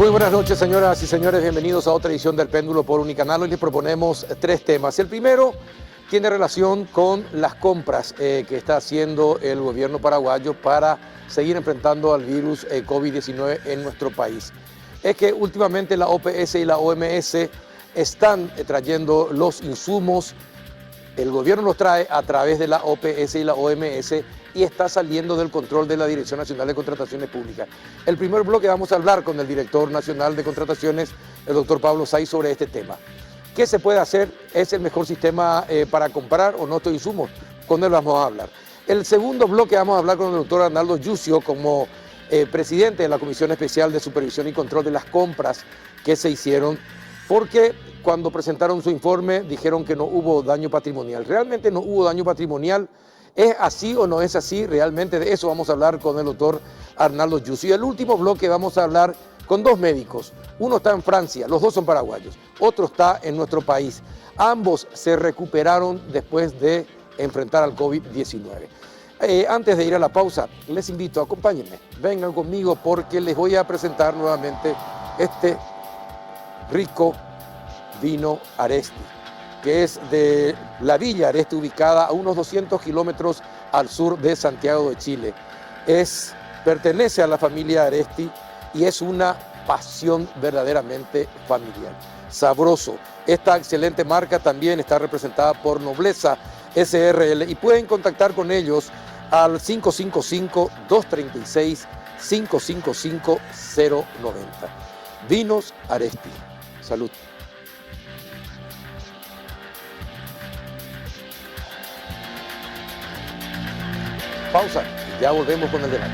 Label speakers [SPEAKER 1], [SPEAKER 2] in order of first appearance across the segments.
[SPEAKER 1] Muy buenas noches, señoras y señores. Bienvenidos a otra edición del Péndulo por Unicanal. Hoy les proponemos tres temas. El primero tiene relación con las compras que está haciendo el gobierno paraguayo para seguir enfrentando al virus COVID-19 en nuestro país. Es que últimamente la OPS y la OMS están trayendo los insumos. El gobierno los trae a través de la OPS y la OMS y está saliendo del control de la Dirección Nacional de Contrataciones Públicas. El primer bloque vamos a hablar con el director nacional de contrataciones, el doctor Pablo Saiz, sobre este tema. ¿Qué se puede hacer? ¿Es el mejor sistema para comprar o no estos insumos? Con él vamos a hablar. El segundo bloque vamos a hablar con el doctor Arnaldo Yucio como presidente de la Comisión Especial de Supervisión y Control de las Compras que se hicieron, porque cuando presentaron su informe dijeron que no hubo daño patrimonial. Realmente no hubo daño patrimonial. ¿Es así o no es así? Realmente de eso vamos a hablar con el doctor Arnaldo Yucio. Y el último bloque vamos a hablar con dos médicos. Uno está en Francia, los dos son paraguayos. Otro está en nuestro país. Ambos se recuperaron después de enfrentar al COVID-19. Antes de ir a la pausa, les invito, acompáñenme, vengan conmigo porque les voy a presentar nuevamente este rico vino Aresti, que es de la Villa Aresti, ubicada a unos 200 kilómetros al sur de Santiago de Chile. Pertenece a la familia Aresti y es una pasión verdaderamente familiar. Sabroso. Esta excelente marca también está representada por Nobleza SRL y pueden contactar con ellos al 555-236-555-090. Vinos Aresti. Salud. Pausa y ya volvemos con el debate.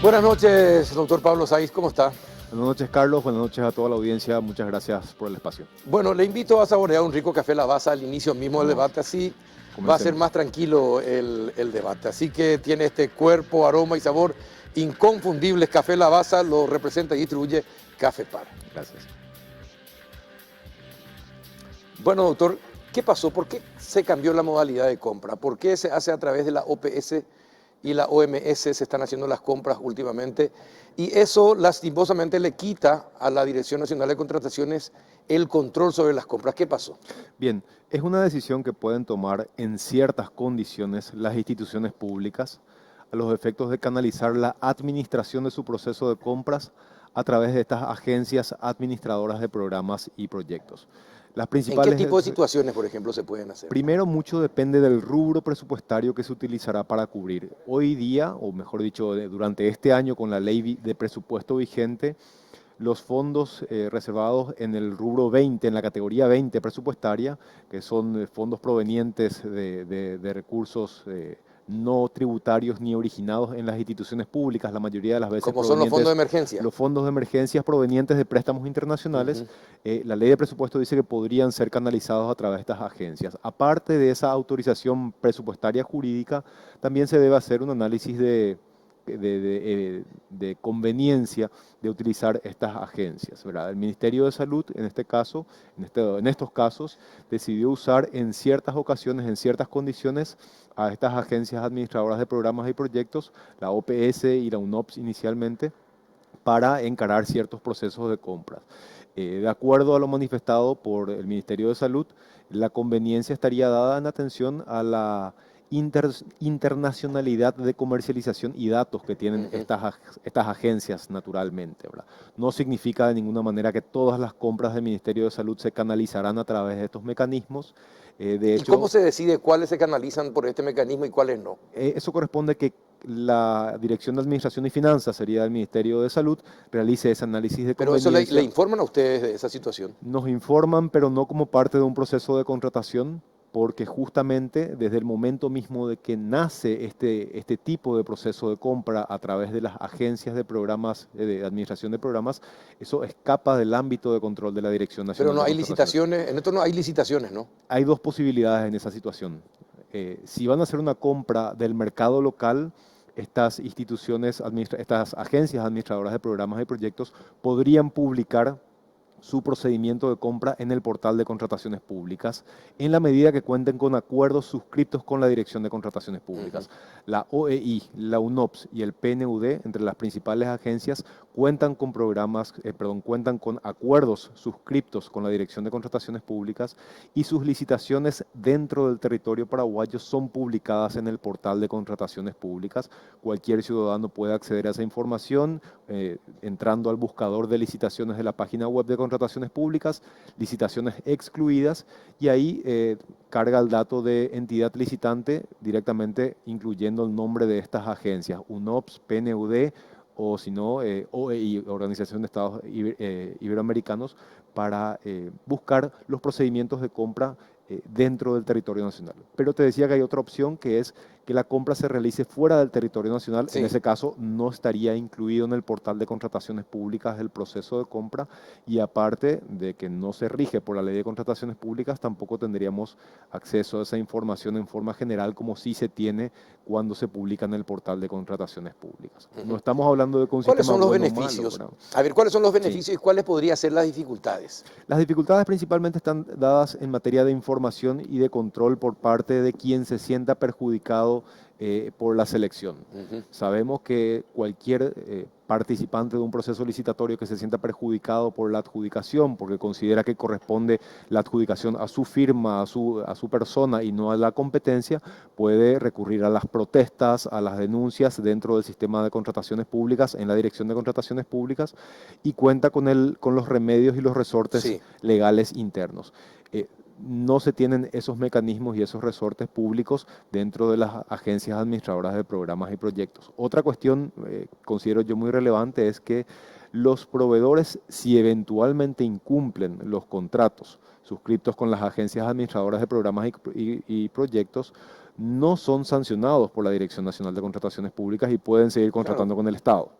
[SPEAKER 1] Buenas noches, doctor Pablo Saiz, ¿cómo está?
[SPEAKER 2] Buenas noches, Carlos. Buenas noches a toda la audiencia. Muchas gracias por el espacio.
[SPEAKER 1] Bueno, le invito a saborear un rico café Lavazza al inicio mismo del debate, así va a ser más tranquilo el debate. Así que tiene este cuerpo, aroma y sabor inconfundibles. Café Lavazza lo representa y distribuye Café Par.
[SPEAKER 2] Gracias.
[SPEAKER 1] Bueno, doctor, ¿qué pasó? ¿Por qué se cambió la modalidad de compra? ¿Por qué se hace a través de la OPS y la OMS se están haciendo las compras últimamente? Y eso lastimosamente le quita a la Dirección Nacional de Contrataciones el control sobre las compras. ¿Qué pasó?
[SPEAKER 2] Bien, es una decisión que pueden tomar en ciertas condiciones las instituciones públicas a los efectos de canalizar la administración de su proceso de compras a través de estas agencias administradoras de programas y proyectos. Las principales,
[SPEAKER 1] ¿en qué tipo de situaciones, por ejemplo, se pueden hacer?
[SPEAKER 2] Primero, mucho depende del rubro presupuestario que se utilizará para cubrir. Hoy día, o mejor dicho, durante este año con la ley de presupuesto vigente, los fondos reservados en el rubro 20, en la categoría 20 presupuestaria, que son fondos provenientes de recursos no tributarios ni originados en las instituciones públicas, la mayoría de las veces
[SPEAKER 1] ¿Cómo son los fondos de emergencia?
[SPEAKER 2] Los fondos de emergencia provenientes de préstamos internacionales. La ley de presupuesto dice que podrían ser canalizados a través de estas agencias. Aparte de esa autorización presupuestaria jurídica, también se debe hacer un análisis de conveniencia de utilizar estas agencias, ¿verdad? El Ministerio de Salud, en este caso, en estos casos, decidió usar en ciertas ocasiones, en ciertas condiciones, a estas agencias administradoras de programas y proyectos, la OPS y la UNOPS inicialmente, para encarar ciertos procesos de compras. De acuerdo a lo manifestado por el Ministerio de Salud, la conveniencia estaría dada en atención a la internacionalidad de comercialización y datos que tienen estas agencias naturalmente, ¿verdad? No significa de ninguna manera que todas las compras del Ministerio de Salud se canalizarán a través de estos mecanismos. De hecho,
[SPEAKER 1] ¿y cómo se decide cuáles se canalizan por este mecanismo y cuáles no?
[SPEAKER 2] Eso corresponde a que la Dirección de Administración y Finanzas, sería el Ministerio de Salud, realice ese análisis de conveniencia.
[SPEAKER 1] ¿Pero eso le informan a ustedes de esa situación?
[SPEAKER 2] Nos informan, pero no como parte de un proceso de contratación, porque justamente desde el momento mismo de que nace este tipo de proceso de compra a través de las agencias de programas, de administración de programas, eso escapa del ámbito de control de la Dirección Nacional.
[SPEAKER 1] Pero no hay licitaciones, en esto no hay licitaciones, ¿no?
[SPEAKER 2] Hay dos posibilidades en esa situación. si van a hacer una compra del mercado local, estas instituciones, estas agencias administradoras de programas y proyectos podrían publicar su procedimiento de compra en el portal de contrataciones públicas, en la medida que cuenten con acuerdos suscritos con la Dirección de Contrataciones Públicas. La OEI, la UNOPS y el PNUD, entre las principales agencias, cuentan con cuentan con acuerdos suscritos con la Dirección de Contrataciones Públicas y sus licitaciones dentro del territorio paraguayo son publicadas en el portal de contrataciones públicas. Cualquier ciudadano puede acceder a esa información entrando al buscador de licitaciones de la página web de contrataciones públicas, licitaciones excluidas, y ahí carga el dato de entidad licitante directamente incluyendo el nombre de estas agencias, UNOPS, PNUD o si no, OEI, Organización de Estados Iberoamericanos, para buscar los procedimientos de compra dentro del territorio nacional. Pero te decía que hay otra opción, que es que la compra se realice fuera del territorio nacional.
[SPEAKER 1] Sí.
[SPEAKER 2] En ese caso no estaría incluido en el portal de contrataciones públicas el proceso de compra, y aparte de que no se rige por la ley de contrataciones públicas, tampoco tendríamos acceso a esa información en forma general como sí se tiene cuando se publica en el portal de contrataciones públicas. No estamos hablando de que un
[SPEAKER 1] ¿Cuáles
[SPEAKER 2] sistema
[SPEAKER 1] son los
[SPEAKER 2] bueno o
[SPEAKER 1] beneficios?
[SPEAKER 2] malo,
[SPEAKER 1] A ver, ¿cuáles son los
[SPEAKER 2] Sí.
[SPEAKER 1] beneficios y cuáles podrían ser las dificultades?
[SPEAKER 2] Las dificultades principalmente están dadas en materia de información y de control por parte de quien se sienta perjudicado por la selección. Sabemos que cualquier participante de un proceso licitatorio que se sienta perjudicado por la adjudicación, porque considera que corresponde la adjudicación a su firma, a su persona y no a la competencia, puede recurrir a las protestas, a las denuncias dentro del sistema de contrataciones públicas, en la Dirección de Contrataciones Públicas, y cuenta con los remedios y los resortes
[SPEAKER 1] Sí.
[SPEAKER 2] legales internos. No se tienen esos mecanismos y esos resortes públicos dentro de las agencias administradoras de programas y proyectos. Otra cuestión, considero yo muy relevante, es que los proveedores, si eventualmente incumplen los contratos suscritos con las agencias administradoras de programas y proyectos, no son sancionados por la Dirección Nacional de Contrataciones Públicas y pueden seguir contratando
[SPEAKER 1] Claro.
[SPEAKER 2] con el Estado,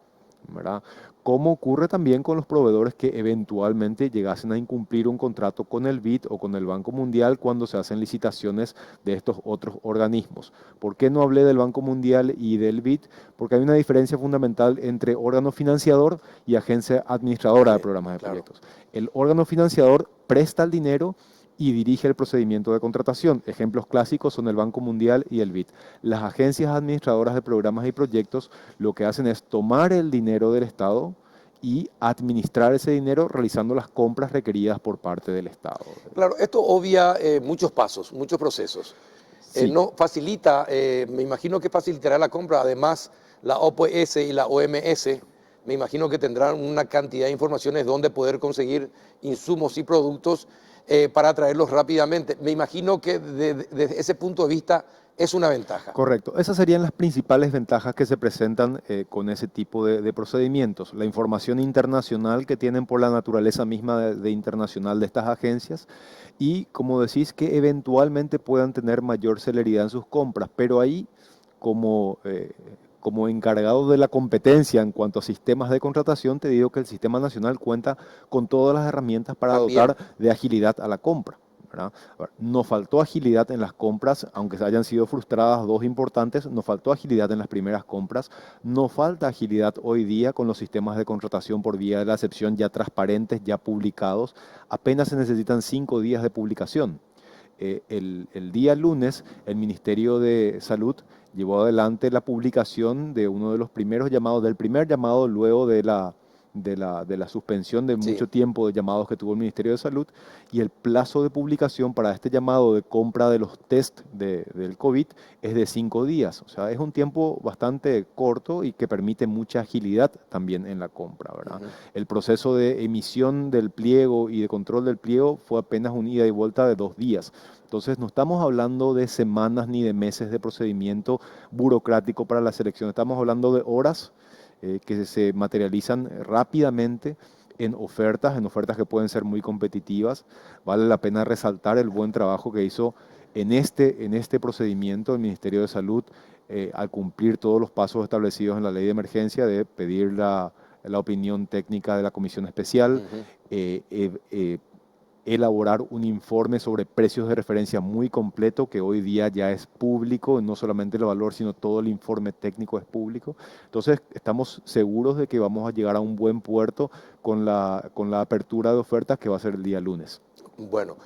[SPEAKER 2] ¿verdad? Como ocurre también con los proveedores que eventualmente llegasen a incumplir un contrato con el BID o con el Banco Mundial cuando se hacen licitaciones de estos otros organismos. ¿Por qué no hablé del Banco Mundial y del BID? Porque hay una diferencia fundamental entre órgano financiador y agencia administradora de programas de
[SPEAKER 1] Claro.
[SPEAKER 2] proyectos. El órgano financiador presta el dinero y dirige el procedimiento de contratación. Ejemplos clásicos son el Banco Mundial y el BID. Las agencias administradoras de programas y proyectos lo que hacen es tomar el dinero del Estado y administrar ese dinero realizando las compras requeridas por parte del Estado.
[SPEAKER 1] Claro, esto obvia muchos pasos, muchos procesos.
[SPEAKER 2] Sí.
[SPEAKER 1] No facilita, me imagino que facilitará la compra. Además, la OPS y la OMS, me imagino que tendrán una cantidad de informaciones donde poder conseguir insumos y productos para traerlos rápidamente. Me imagino que desde ese punto de vista es una ventaja.
[SPEAKER 2] Correcto. Esas serían las principales ventajas que se presentan con ese tipo de procedimientos. La información internacional que tienen por la naturaleza misma de internacional de estas agencias y, como decís, que eventualmente puedan tener mayor celeridad en sus compras. Pero ahí, como encargado de la competencia en cuanto a sistemas de contratación, te digo que el Sistema Nacional cuenta con todas las herramientas para
[SPEAKER 1] También.
[SPEAKER 2] dotar de agilidad a la compra, ¿verdad? Nos faltó agilidad en las compras, aunque hayan sido frustradas dos importantes, nos faltó agilidad en las primeras compras, nos falta agilidad hoy día con los sistemas de contratación por vía de la excepción ya transparentes, ya publicados, apenas se necesitan 5 días de publicación. El día lunes el Ministerio de Salud llevó adelante la publicación de uno de los primeros llamados, del primer llamado luego de la suspensión de mucho tiempo de llamados que tuvo el Ministerio de Salud, y el plazo de publicación para este llamado de compra de los test del COVID es de 5 días. O sea, es un tiempo bastante corto y que permite mucha agilidad también en la compra, ¿verdad? El proceso de emisión del pliego y de control del pliego fue apenas una ida y vuelta de 2 días. Entonces, no estamos hablando de semanas ni de meses de procedimiento burocrático para la selección, estamos hablando de horas que se materializan rápidamente en ofertas que pueden ser muy competitivas. Vale la pena resaltar el buen trabajo que hizo en este procedimiento el Ministerio de Salud al cumplir todos los pasos establecidos en la ley de emergencia de pedir la opinión técnica de la Comisión Especial, elaborar un informe sobre precios de referencia muy completo, que hoy día ya es público, no solamente el valor, sino todo el informe técnico es público. Entonces, estamos seguros de que vamos a llegar a un buen puerto con la apertura de ofertas que va a ser el día lunes.
[SPEAKER 1] Bueno,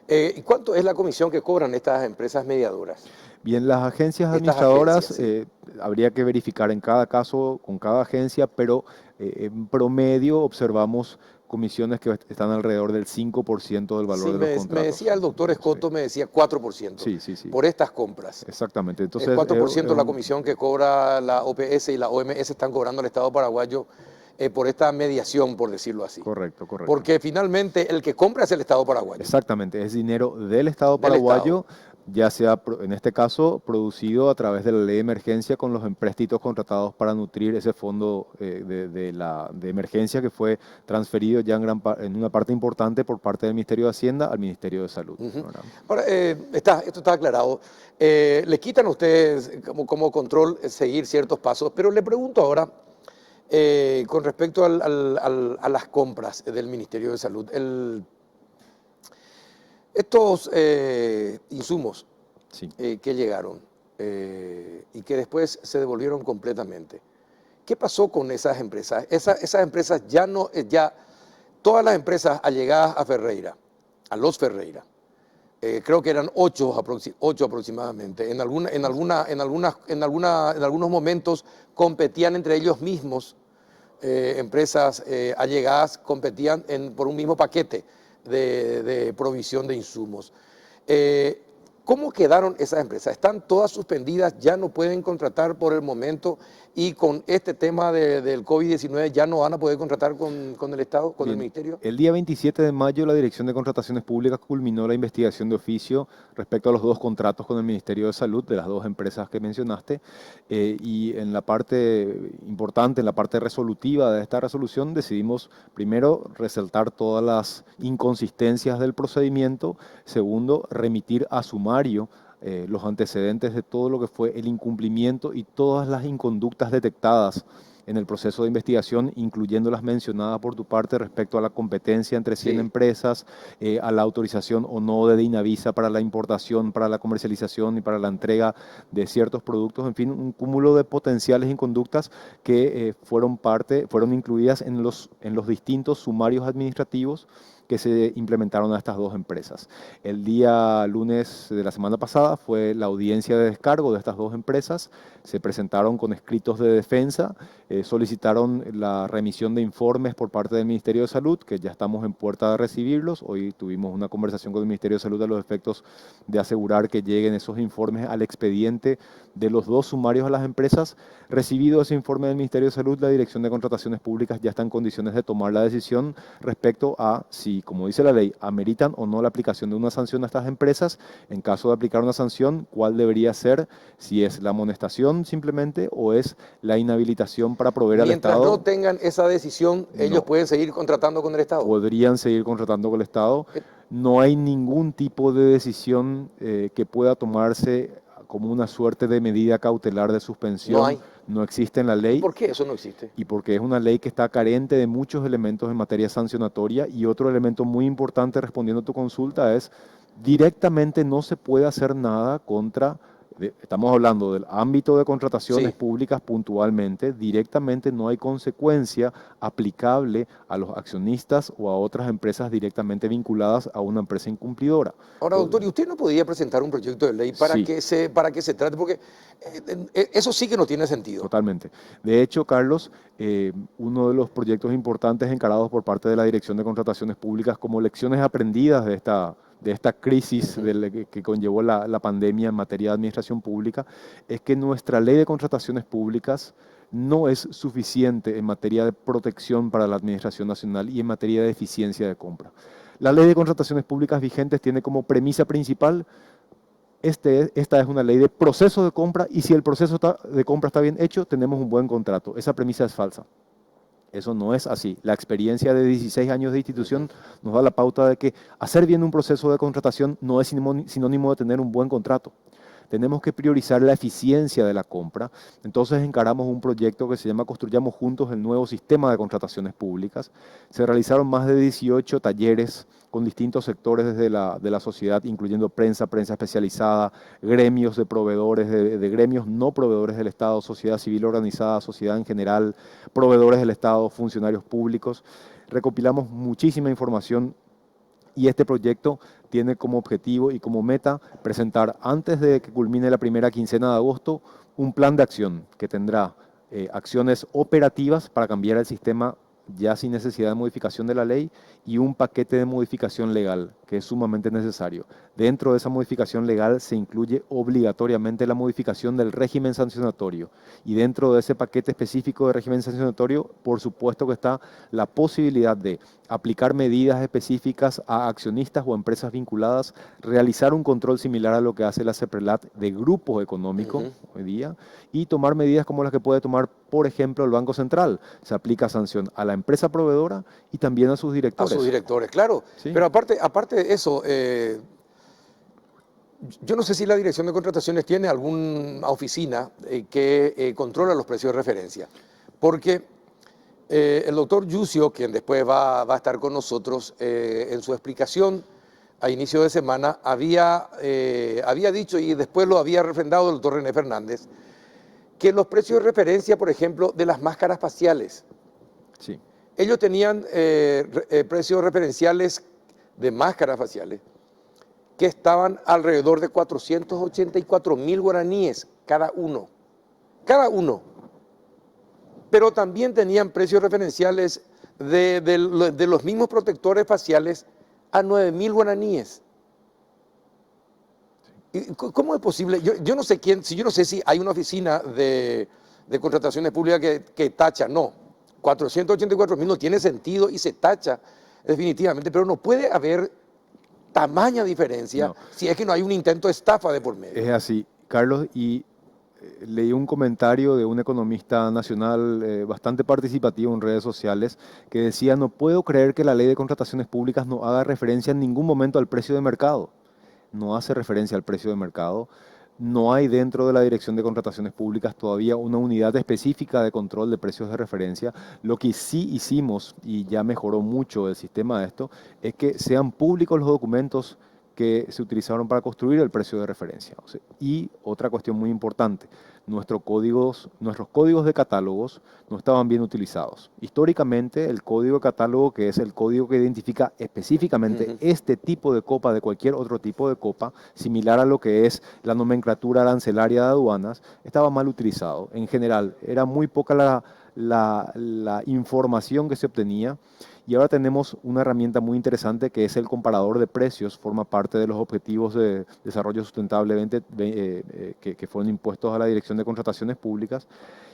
[SPEAKER 1] ¿y cuánto es la comisión que cobran estas empresas mediadoras?
[SPEAKER 2] Bien, las agencias
[SPEAKER 1] Estas
[SPEAKER 2] administradoras,
[SPEAKER 1] agencias, sí.
[SPEAKER 2] habría que verificar en cada caso, con cada agencia, pero en promedio observamos comisiones que están alrededor del 5% del valor
[SPEAKER 1] Sí,
[SPEAKER 2] de los
[SPEAKER 1] me
[SPEAKER 2] contratos.
[SPEAKER 1] decía el doctor Escoto, me decía 4%
[SPEAKER 2] Sí, sí, sí,
[SPEAKER 1] por estas compras.
[SPEAKER 2] exactamente.
[SPEAKER 1] El
[SPEAKER 2] Entonces,
[SPEAKER 1] 4% de la comisión que cobra la OPS y la OMS están cobrando al Estado paraguayo por esta mediación, por decirlo así.
[SPEAKER 2] correcto, correcto.
[SPEAKER 1] Porque finalmente el que compra es el Estado paraguayo,
[SPEAKER 2] Exactamente, es dinero del Estado
[SPEAKER 1] del Estado.
[SPEAKER 2] paraguayo, ya sea en este caso producido a través de la ley de emergencia con los empréstitos contratados para nutrir ese fondo de emergencia que fue transferido ya en una parte importante por parte del Ministerio de Hacienda al Ministerio de Salud. ¿Verdad?
[SPEAKER 1] Ahora, esto está aclarado. Le quitan a ustedes como control seguir ciertos pasos, pero le pregunto ahora, con respecto a las compras del Ministerio de Salud, estos insumos
[SPEAKER 2] Sí.
[SPEAKER 1] que llegaron y que después se devolvieron completamente, ¿qué pasó con esas empresas? Esas empresas ya no, todas las empresas allegadas a Ferreira, a los Ferreira, creo que eran ocho aproximadamente. En algunos momentos competían entre ellos mismos, empresas allegadas competían por un mismo paquete de provisión de insumos. ¿Cómo quedaron esas empresas? ¿Están todas suspendidas? ¿Ya no pueden contratar por el momento? Y con este tema del COVID-19 ya no van a poder contratar con el Estado, con el
[SPEAKER 2] Bien,
[SPEAKER 1] Ministerio.
[SPEAKER 2] el día 27 de mayo la Dirección de Contrataciones Públicas culminó la investigación de oficio respecto a los dos contratos con el Ministerio de Salud de las dos empresas que mencionaste, y en la parte importante, en la parte resolutiva de esta resolución decidimos primero resaltar todas las inconsistencias del procedimiento, segundo remitir a sumario los antecedentes de todo lo que fue el incumplimiento y todas las inconductas detectadas en el proceso de investigación, incluyendo las mencionadas por tu parte respecto a la competencia entre 100
[SPEAKER 1] Sí.
[SPEAKER 2] empresas, a la autorización o no de Dinavisa para la importación, para la comercialización y para la entrega de ciertos productos, en fin, un cúmulo de potenciales inconductas que fueron incluidas en los distintos sumarios administrativos que se implementaron a estas dos empresas. El día lunes de la semana pasada fue la audiencia de descargo de estas dos empresas, se presentaron con escritos de defensa, solicitaron la remisión de informes por parte del Ministerio de Salud, que ya estamos en puerta de recibirlos. Hoy tuvimos una conversación con el Ministerio de Salud a los efectos de asegurar que lleguen esos informes al expediente de los dos sumarios a las empresas. Recibido ese informe del Ministerio de Salud, la Dirección de Contrataciones Públicas ya está en condiciones de tomar la decisión respecto a si, como dice la ley, ameritan o no la aplicación de una sanción a estas empresas. En caso de aplicar una sanción, ¿cuál debería ser? Si es la amonestación simplemente o es la inhabilitación para proveer al
[SPEAKER 1] Mientras
[SPEAKER 2] Estado.
[SPEAKER 1] no tengan esa decisión, ellos
[SPEAKER 2] No,
[SPEAKER 1] pueden seguir contratando con el Estado.
[SPEAKER 2] podrían seguir contratando con el Estado. No hay ningún tipo de decisión que pueda tomarse como una suerte de medida cautelar de suspensión.
[SPEAKER 1] No hay.
[SPEAKER 2] No existe en la
[SPEAKER 1] ¿Y
[SPEAKER 2] ley.
[SPEAKER 1] por qué eso no existe?
[SPEAKER 2] Y porque es una ley que está carente de muchos elementos en materia sancionatoria. Y otro elemento muy importante, respondiendo a tu consulta, es directamente no se puede hacer nada contra, estamos hablando del ámbito de contrataciones
[SPEAKER 1] Sí.
[SPEAKER 2] públicas puntualmente, directamente no hay consecuencia aplicable a los accionistas o a otras empresas directamente vinculadas a una empresa incumplidora.
[SPEAKER 1] Ahora, doctor, ¿y usted no podría presentar un proyecto de ley para,
[SPEAKER 2] Sí.
[SPEAKER 1] para que se trate? Porque eso sí que no tiene sentido.
[SPEAKER 2] Totalmente. De hecho, Carlos, uno de los proyectos importantes encarados por parte de la Dirección de Contrataciones Públicas como lecciones aprendidas de esta crisis que conllevó la pandemia en materia de administración pública, es que nuestra ley de contrataciones públicas no es suficiente en materia de protección para la Administración Nacional y en materia de eficiencia de compra. La ley de contrataciones públicas vigentes tiene como premisa principal: esta es una ley de proceso de compra y si el proceso de compra está bien hecho, tenemos un buen contrato. Esa premisa es falsa. Eso no es así. La experiencia de 16 años de institución nos da la pauta de que hacer bien un proceso de contratación no es sinónimo de tener un buen contrato. tenemos que priorizar la eficiencia de la compra. Entonces encaramos un proyecto que se llama Construyamos Juntos el nuevo sistema de contrataciones públicas. Se realizaron más de 18 talleres con distintos sectores de la sociedad, incluyendo prensa, prensa especializada, gremios de proveedores, de gremios no proveedores del Estado, sociedad civil organizada, sociedad en general, proveedores del Estado, funcionarios públicos. Recopilamos muchísima información y este proyecto tiene como objetivo y como meta presentar antes de que culmine la primera quincena de agosto un plan de acción que tendrá acciones operativas para cambiar el sistema ya sin necesidad de modificación de la ley y un paquete de modificación legal que es sumamente necesario. Dentro de esa modificación legal se incluye obligatoriamente la modificación del régimen sancionatorio y dentro de ese paquete específico de régimen sancionatorio, por supuesto que está la posibilidad de aplicar medidas específicas a accionistas o empresas vinculadas, realizar un control similar a lo que hace la CEPRELAT de grupos económicos hoy día y tomar medidas como las que puede tomar, por ejemplo, el Banco Central. Se aplica sanción a la empresa proveedora y también a sus directores.
[SPEAKER 1] A sus directores, claro. Sí. Pero aparte de eso, yo no sé si la Dirección de Contrataciones tiene alguna oficina que controla los precios de referencia, porque el doctor Yucio, quien después va a estar con nosotros, en su explicación a inicio de semana, había dicho, y después lo había refrendado el doctor René Fernández, que los precios de referencia, por ejemplo, de las máscaras faciales,
[SPEAKER 2] sí,
[SPEAKER 1] ellos tenían precios referenciales de máscaras faciales que estaban alrededor de 484.000 guaraníes cada uno. Cada uno. Pero también tenían precios referenciales de los mismos protectores faciales a 9.000 guaraníes. ¿Cómo es posible? Yo no sé yo no sé si hay una oficina de contrataciones públicas que tacha, no. 484.000 no tiene sentido y se tacha definitivamente, pero no puede haber tamaña diferencia si es que no hay un intento de estafa de por medio.
[SPEAKER 2] Es así, Carlos, y leí un comentario de un economista nacional bastante participativo en redes sociales que decía: no puedo creer que la ley de contrataciones públicas no haga referencia en ningún momento al precio de mercado. No hace referencia al precio de mercado. No hay dentro de la Dirección de Contrataciones Públicas todavía una unidad específica de control de precios de referencia. Lo que sí hicimos, y ya mejoró mucho el sistema de esto, es que sean públicos los documentos que se utilizaron para construir el precio de referencia. O sea, y otra cuestión muy importante, nuestros códigos de catálogos no estaban bien utilizados. Históricamente, el código de catálogo, que es el código que identifica específicamente este tipo de copa de cualquier otro tipo de copa, similar a lo que es la nomenclatura arancelaria de aduanas, estaba mal utilizado. En general, era muy poca la información que se obtenía. Y ahora tenemos una herramienta muy interesante que es el comparador de precios, forma parte de los objetivos de desarrollo sustentable que fueron impuestos a la Dirección de Contrataciones Públicas.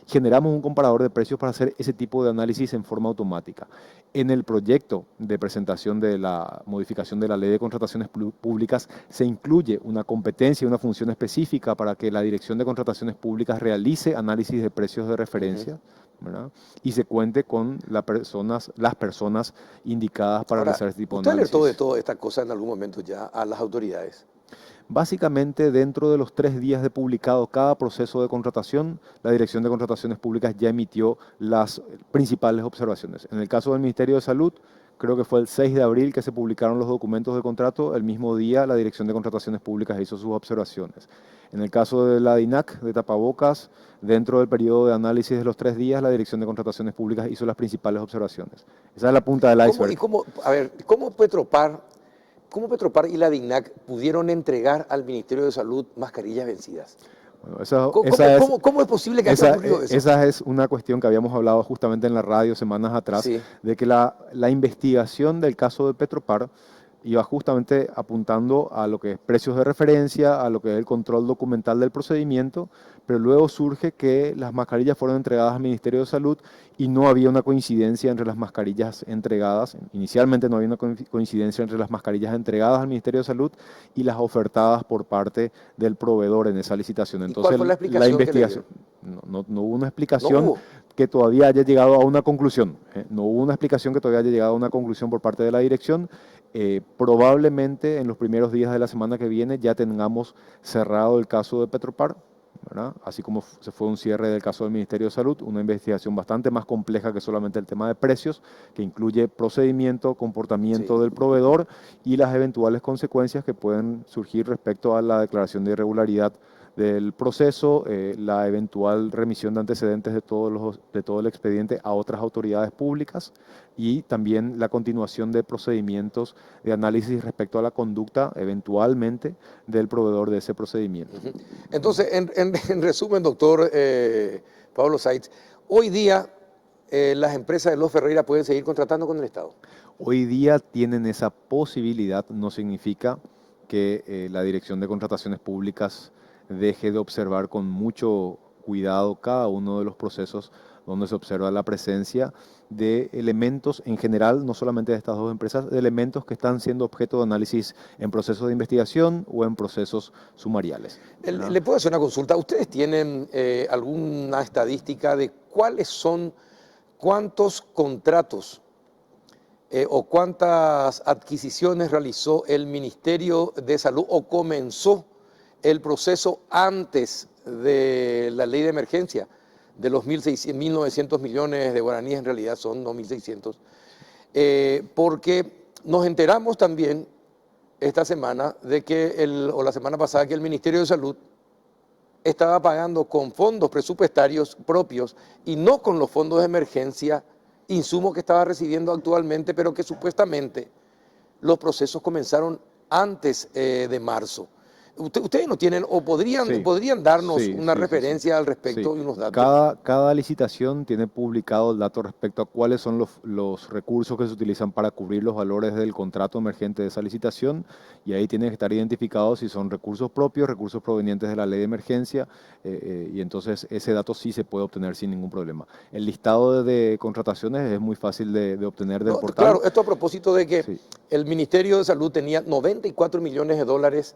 [SPEAKER 2] Generamos un comparador de precios para hacer ese tipo de análisis en forma automática. En el proyecto de presentación de la modificación de la Ley de Contrataciones Públicas se incluye una competencia y una función específica para que la Dirección de Contrataciones Públicas realice análisis de precios de referencia, ¿verdad? Y se cuente con las personas indicadas para realizar este tipo de análisis.
[SPEAKER 1] ¿Usted alertó de toda esta cosa en algún momento ya a las autoridades?
[SPEAKER 2] Básicamente, dentro de los 3 días de publicado cada proceso de contratación, la Dirección de Contrataciones Públicas ya emitió las principales observaciones. En el caso del Ministerio de Salud, creo que fue el 6 de abril que se publicaron los documentos de contrato. El mismo día, la Dirección de Contrataciones Públicas hizo sus observaciones. En el caso de la DINAC, de tapabocas, dentro del periodo de análisis de los 3 días, la Dirección de Contrataciones Públicas hizo las principales observaciones. Esa es la punta del iceberg.
[SPEAKER 1] ¿Cómo Petropar y la DINAC pudieron entregar al Ministerio de Salud mascarillas vencidas?
[SPEAKER 2] Bueno,
[SPEAKER 1] ¿Cómo es posible que haya ocurrido eso?
[SPEAKER 2] Esa es una cuestión que habíamos hablado justamente en la radio semanas atrás, sí, de que la investigación del caso de Petropar iba justamente apuntando a lo que es precios de referencia, a lo que es el control documental del procedimiento, pero luego surge que las mascarillas fueron entregadas al Ministerio de Salud y no había una coincidencia entre las mascarillas entregadas. Inicialmente no había una coincidencia entre las mascarillas entregadas al Ministerio de Salud y las ofertadas por parte del proveedor en esa licitación. Entonces,
[SPEAKER 1] ¿cuál fue la explicación?
[SPEAKER 2] La investigación, no hubo una explicación que todavía haya llegado a una conclusión. No hubo una explicación que todavía haya llegado a una conclusión por parte de la dirección. Probablemente en los primeros días de la semana que viene ya tengamos cerrado el caso de Petropar, ¿verdad? Así como se fue un cierre del caso del Ministerio de Salud, una investigación bastante más compleja que solamente el tema de precios, que incluye procedimiento,
[SPEAKER 1] Sí.
[SPEAKER 2] comportamiento del proveedor y las eventuales consecuencias que pueden surgir respecto a la declaración de irregularidad del proceso, la eventual remisión de antecedentes de todo el expediente a otras autoridades públicas y también la continuación de procedimientos de análisis respecto a la conducta eventualmente del proveedor de ese procedimiento.
[SPEAKER 1] Ujú. Entonces, en resumen, doctor Pablo Sainz, hoy día las empresas de los Ferreira pueden seguir contratando con el Estado.
[SPEAKER 2] Hoy día tienen esa posibilidad, no significa que la Dirección de Contrataciones Públicas deje de observar con mucho cuidado cada uno de los procesos donde se observa la presencia de elementos en general, no solamente de estas dos empresas, de elementos que están siendo objeto de análisis en procesos de investigación o en procesos sumariales, ¿verdad?
[SPEAKER 1] ¿Le puedo hacer una consulta? ¿Ustedes tienen alguna estadística de cuántos contratos o cuántas adquisiciones realizó el Ministerio de Salud o comenzó el proceso antes de la ley de emergencia de los 1.900 millones de guaraníes? En realidad son no 1.600, porque nos enteramos también esta semana o la semana pasada, que el Ministerio de Salud estaba pagando con fondos presupuestarios propios y no con los fondos de emergencia insumos que estaba recibiendo actualmente, pero que supuestamente los procesos comenzaron antes de marzo. Ustedes no tienen, o
[SPEAKER 2] Sí,
[SPEAKER 1] podrían darnos
[SPEAKER 2] sí,
[SPEAKER 1] una
[SPEAKER 2] sí, sí, sí.
[SPEAKER 1] referencia al
[SPEAKER 2] Sí.
[SPEAKER 1] respecto y unos datos.
[SPEAKER 2] Cada licitación tiene publicado el dato respecto a cuáles son los recursos que se utilizan para cubrir los valores del contrato emergente de esa licitación y ahí tiene que estar identificado si son recursos propios, recursos provenientes de la ley de emergencia y entonces ese dato sí se puede obtener sin ningún problema. El listado de contrataciones es muy fácil de obtener del
[SPEAKER 1] No,
[SPEAKER 2] portal.
[SPEAKER 1] claro, esto a propósito de que
[SPEAKER 2] Sí,
[SPEAKER 1] el Ministerio de Salud tenía 94 millones de dólares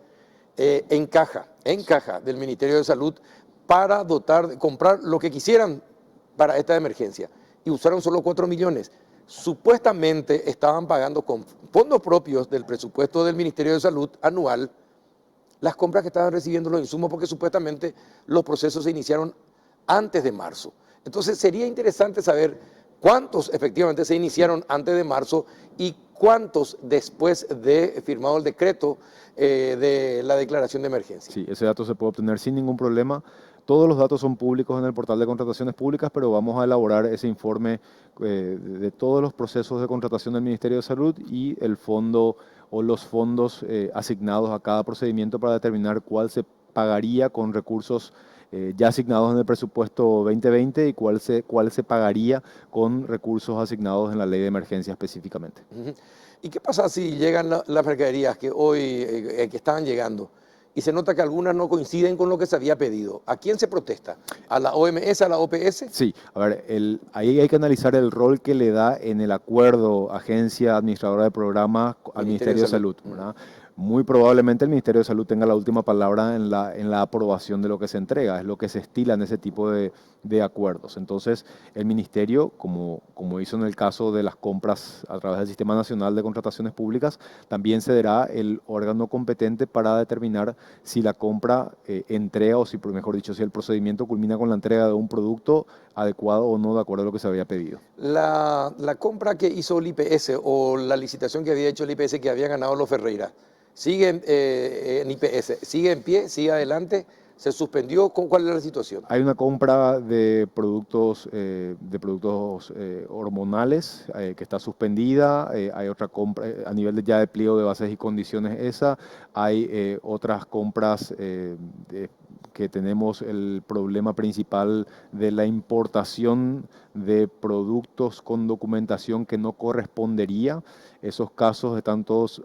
[SPEAKER 1] en caja del Ministerio de Salud para comprar lo que quisieran para esta emergencia. Y usaron solo 4 millones. Supuestamente estaban pagando con fondos propios del presupuesto del Ministerio de Salud anual las compras que estaban recibiendo los insumos, porque supuestamente los procesos se iniciaron antes de marzo. Entonces sería interesante saber cuántos efectivamente se iniciaron antes de marzo y cuántos después de firmado el decreto de la declaración de emergencia.
[SPEAKER 2] sí, ese dato se puede obtener sin ningún problema. Todos los datos son públicos en el portal de contrataciones públicas, pero vamos a elaborar ese informe de todos los procesos de contratación del Ministerio de Salud y el fondo o los fondos asignados a cada procedimiento para determinar cuál se pagaría con recursos ya asignados en el presupuesto 2020 y cuál se pagaría con recursos asignados en la ley de emergencia específicamente.
[SPEAKER 1] ¿Y qué pasa si llegan las mercaderías que hoy que estaban llegando y se nota que algunas no coinciden con lo que se había pedido? ¿A quién se protesta? ¿A la OMS, a la OPS?
[SPEAKER 2] Sí, a ver, ahí hay que analizar el rol que le da en el acuerdo agencia administradora de programas al Ministerio de Salud, ¿verdad? Muy probablemente el Ministerio de Salud tenga la última palabra en la aprobación de lo que se entrega, es lo que se estila en ese tipo de acuerdos. Entonces, el Ministerio, como hizo en el caso de las compras a través del Sistema Nacional de Contrataciones Públicas, también será el órgano competente para determinar si la compra entrega, o si, mejor dicho, si el procedimiento culmina con la entrega de un producto adecuado o no de acuerdo a lo que se había pedido.
[SPEAKER 1] La compra que hizo el IPS o la licitación que había hecho el IPS que había ganado los Ferreira, ¿sigue en IPS? ¿Sigue en pie? ¿Sigue adelante? ¿Se suspendió? ¿Cuál es la situación?
[SPEAKER 2] Hay una compra de productos hormonales que está suspendida, hay otra compra a nivel ya de pliego de bases y condiciones esa, hay otras compras que tenemos el problema principal de la importación de productos con documentación que no correspondería. Esos casos están todos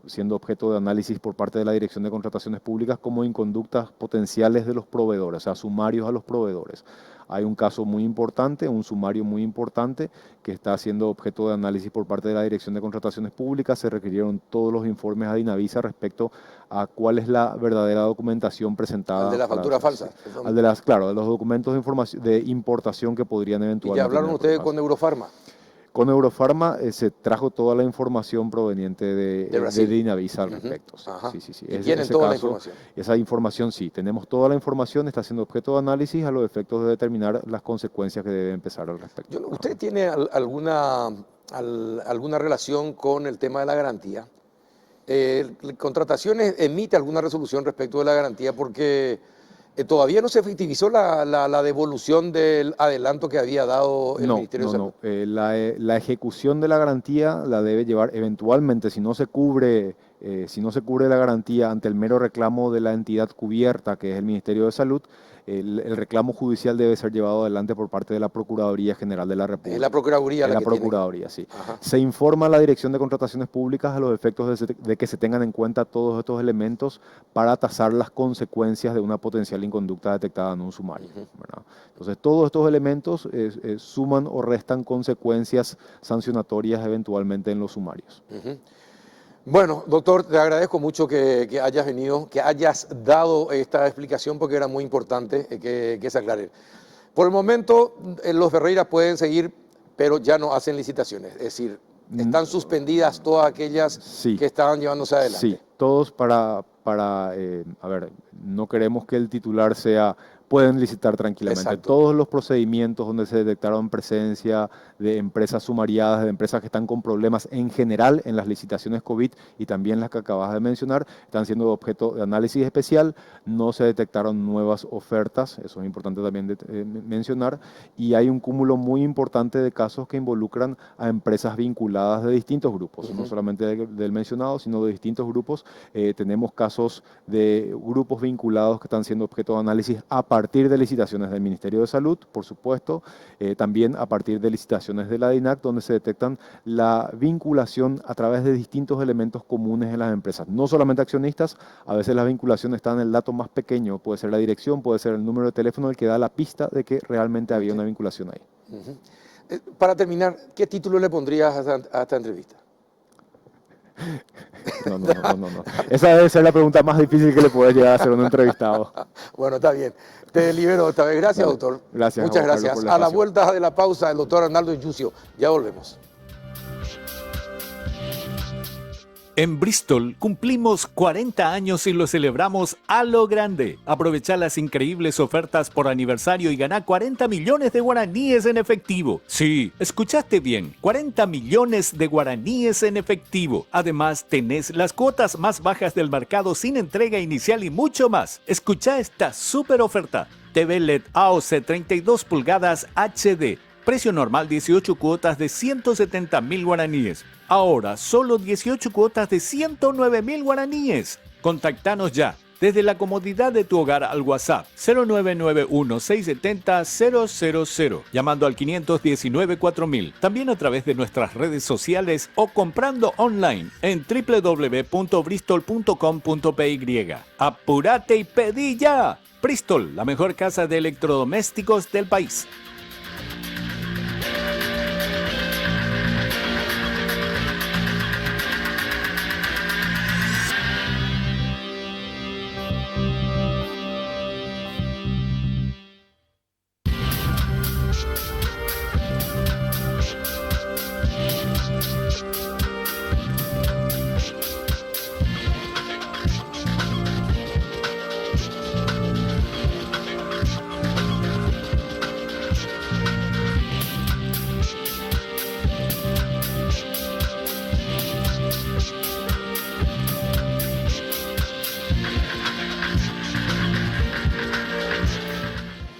[SPEAKER 2] siendo objeto de análisis por parte de la Dirección de Contrataciones Públicas como inconductas potenciales de los proveedores, o sea, sumarios a los proveedores. Hay un caso muy importante, un sumario muy importante que está siendo objeto de análisis por parte de la Dirección de Contrataciones Públicas. Se requirieron todos los informes a Dinavisa respecto a cuál es la verdadera documentación presentada.
[SPEAKER 1] Al de la factura falsa.
[SPEAKER 2] Al de claro, de los documentos de importación que podrían
[SPEAKER 1] ¿Y
[SPEAKER 2] eventualmente
[SPEAKER 1] ya hablaron
[SPEAKER 2] tener
[SPEAKER 1] ustedes
[SPEAKER 2] problemas.
[SPEAKER 1] con Eurofarma?
[SPEAKER 2] con Eurofarma se trajo toda la información proveniente de Dinavisa al respecto. Sí, sí, sí.
[SPEAKER 1] ¿Y tienen toda la información?
[SPEAKER 2] Esa información sí, tenemos toda la información, está siendo objeto de análisis a los efectos de determinar las consecuencias que debe empezar al respecto.
[SPEAKER 1] ¿Usted tiene alguna relación con el tema de la garantía? ¿Contrataciones emite alguna resolución respecto de la garantía? Porque todavía no se efectivizó la devolución del adelanto que había dado el Ministerio de Salud.
[SPEAKER 2] La ejecución de la garantía la debe llevar eventualmente, si no se cubre la garantía ante el mero reclamo de la entidad cubierta, que es el Ministerio de Salud, el reclamo judicial debe ser llevado adelante por parte de la Procuraduría General de la República.
[SPEAKER 1] Es la Procuraduría
[SPEAKER 2] la Procuraduría, sí. Se informa a la Dirección de Contrataciones Públicas a los efectos de que se tengan en cuenta todos estos elementos para tasar las consecuencias de una potencial inconducta detectada en un sumario. ¿Verdad? Entonces, todos estos elementos suman o restan consecuencias sancionatorias eventualmente en los sumarios.
[SPEAKER 1] Bueno, doctor, te agradezco mucho que hayas venido, que hayas dado esta explicación porque era muy importante que se aclare. Por el momento, los Ferreiras pueden seguir, pero ya no hacen licitaciones. Es decir, están suspendidas todas aquellas que estaban llevándose adelante.
[SPEAKER 2] Sí, todos a ver, no queremos que el titular pueden licitar tranquilamente.
[SPEAKER 1] Exacto.
[SPEAKER 2] Todos los procedimientos donde se detectaron presencia de empresas sumariadas, de empresas que están con problemas en general en las licitaciones COVID y también las que acabas de mencionar, están siendo objeto de análisis especial. No se detectaron nuevas ofertas, eso es importante también mencionar, y hay un cúmulo muy importante de casos que involucran a empresas vinculadas de distintos grupos, no solamente del mencionado, sino de distintos grupos. Tenemos casos de grupos vinculados que están siendo objeto de análisis a partir de licitaciones del Ministerio de Salud, por supuesto, también a partir de licitaciones de la DINAC, donde se detectan la vinculación a través de distintos elementos comunes en las empresas. No solamente accionistas, a veces la vinculación está en el dato más pequeño, puede ser la dirección, puede ser el número de teléfono el que da la pista de que realmente había una vinculación ahí.
[SPEAKER 1] Para terminar, ¿qué título le pondrías a esta entrevista?
[SPEAKER 2] No. Esa debe ser la pregunta más difícil que le puede llegar a hacer a un entrevistado.
[SPEAKER 1] Bueno, está bien. Te libero esta vez. Gracias, doctor.
[SPEAKER 2] Gracias.
[SPEAKER 1] Muchas gracias. A la vuelta de la pausa, el doctor Arnaldo Yucio. Ya volvemos.
[SPEAKER 3] En Bristol cumplimos 40 años y lo celebramos a lo grande. Aprovecha las increíbles ofertas por aniversario y gana 40 millones de guaraníes en efectivo. Sí, escuchaste bien, 40 millones de guaraníes en efectivo. Además, tenés las cuotas más bajas del mercado sin entrega inicial y mucho más. Escucha esta súper oferta. TV LED AOC 32 pulgadas HD. Precio normal 18 cuotas de 170.000 guaraníes. Ahora solo 18 cuotas de 109.000 guaraníes. Contactanos ya desde la comodidad de tu hogar al WhatsApp 0991-670-000, llamando al 519-4000, también a través de nuestras redes sociales o comprando online en www.bristol.com.py. ¡Apúrate y pedí ya! Bristol, la mejor casa de electrodomésticos del país.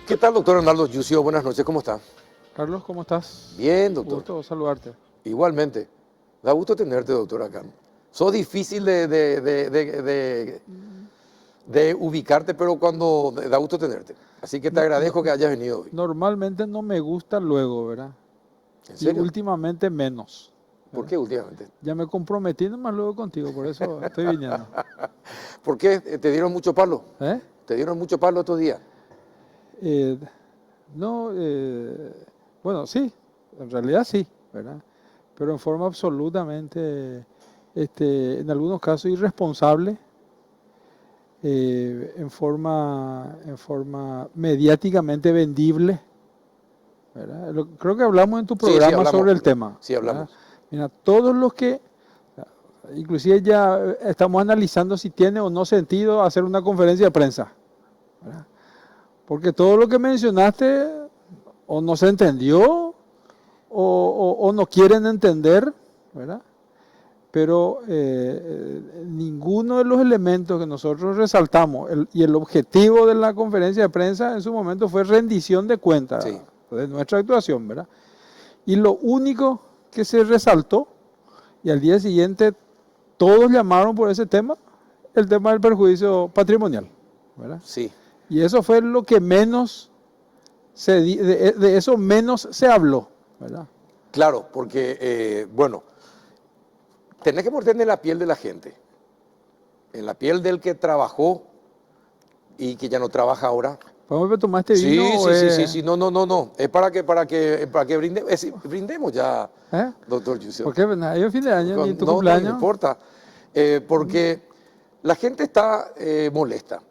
[SPEAKER 1] ¿Qué tal, doctor Arnaldo Yucio? Buenas noches, ¿cómo está?
[SPEAKER 4] Carlos, ¿cómo estás?
[SPEAKER 1] Bien, doctor.
[SPEAKER 4] Gusto saludarte.
[SPEAKER 1] Igualmente. Da gusto tenerte, doctor, acá. Sos difícil de ubicarte, pero cuando da gusto tenerte. Así que te agradezco que hayas venido hoy.
[SPEAKER 4] Normalmente no me gusta luego, ¿verdad?
[SPEAKER 1] ¿En serio?
[SPEAKER 4] Y últimamente menos.
[SPEAKER 1] ¿Por qué últimamente?
[SPEAKER 4] Ya me comprometí nomás luego contigo, por eso estoy viniendo.
[SPEAKER 1] ¿Por qué? ¿Te dieron mucho palo?
[SPEAKER 4] ¿Eh?
[SPEAKER 1] ¿Te dieron mucho palo estos días?
[SPEAKER 4] Bueno, sí, en realidad sí, ¿verdad? Pero en forma absolutamente, en algunos casos irresponsable, en forma mediáticamente vendible, ¿verdad? Creo que hablamos en tu
[SPEAKER 1] Sí, sí,
[SPEAKER 4] programa
[SPEAKER 1] hablamos.
[SPEAKER 4] sobre el tema.
[SPEAKER 1] Sí, hablamos.
[SPEAKER 4] ¿verdad? Mira, todos los que, inclusive ya estamos analizando si tiene o no sentido hacer una conferencia de prensa, ¿verdad? Porque todo lo que mencionaste o no se entendió o no quieren entender, ¿verdad? Pero ninguno de los elementos que nosotros resaltamos y el objetivo de la conferencia de prensa en su momento fue rendición de cuentas
[SPEAKER 1] Sí.
[SPEAKER 4] de nuestra actuación, ¿verdad? Y lo único que se resaltó, y al día siguiente todos llamaron por ese tema, el tema del perjuicio patrimonial, ¿verdad?
[SPEAKER 1] Sí.
[SPEAKER 4] Y eso fue lo que menos de eso menos se habló, ¿verdad?
[SPEAKER 1] Claro, porque, bueno, tenés que ponerte en la piel de la gente, en la piel del que trabajó y que ya no trabaja ahora.
[SPEAKER 4] ¿Podemos tomar este
[SPEAKER 1] Sí,
[SPEAKER 4] vino?
[SPEAKER 1] sí, no, es para que brindemos ya,
[SPEAKER 4] ¿Eh?
[SPEAKER 1] doctor Yusef.
[SPEAKER 4] ¿Por qué? Hay un fin de año, ni tu
[SPEAKER 1] No
[SPEAKER 4] cumpleaños.
[SPEAKER 1] importa, porque la gente está molesta,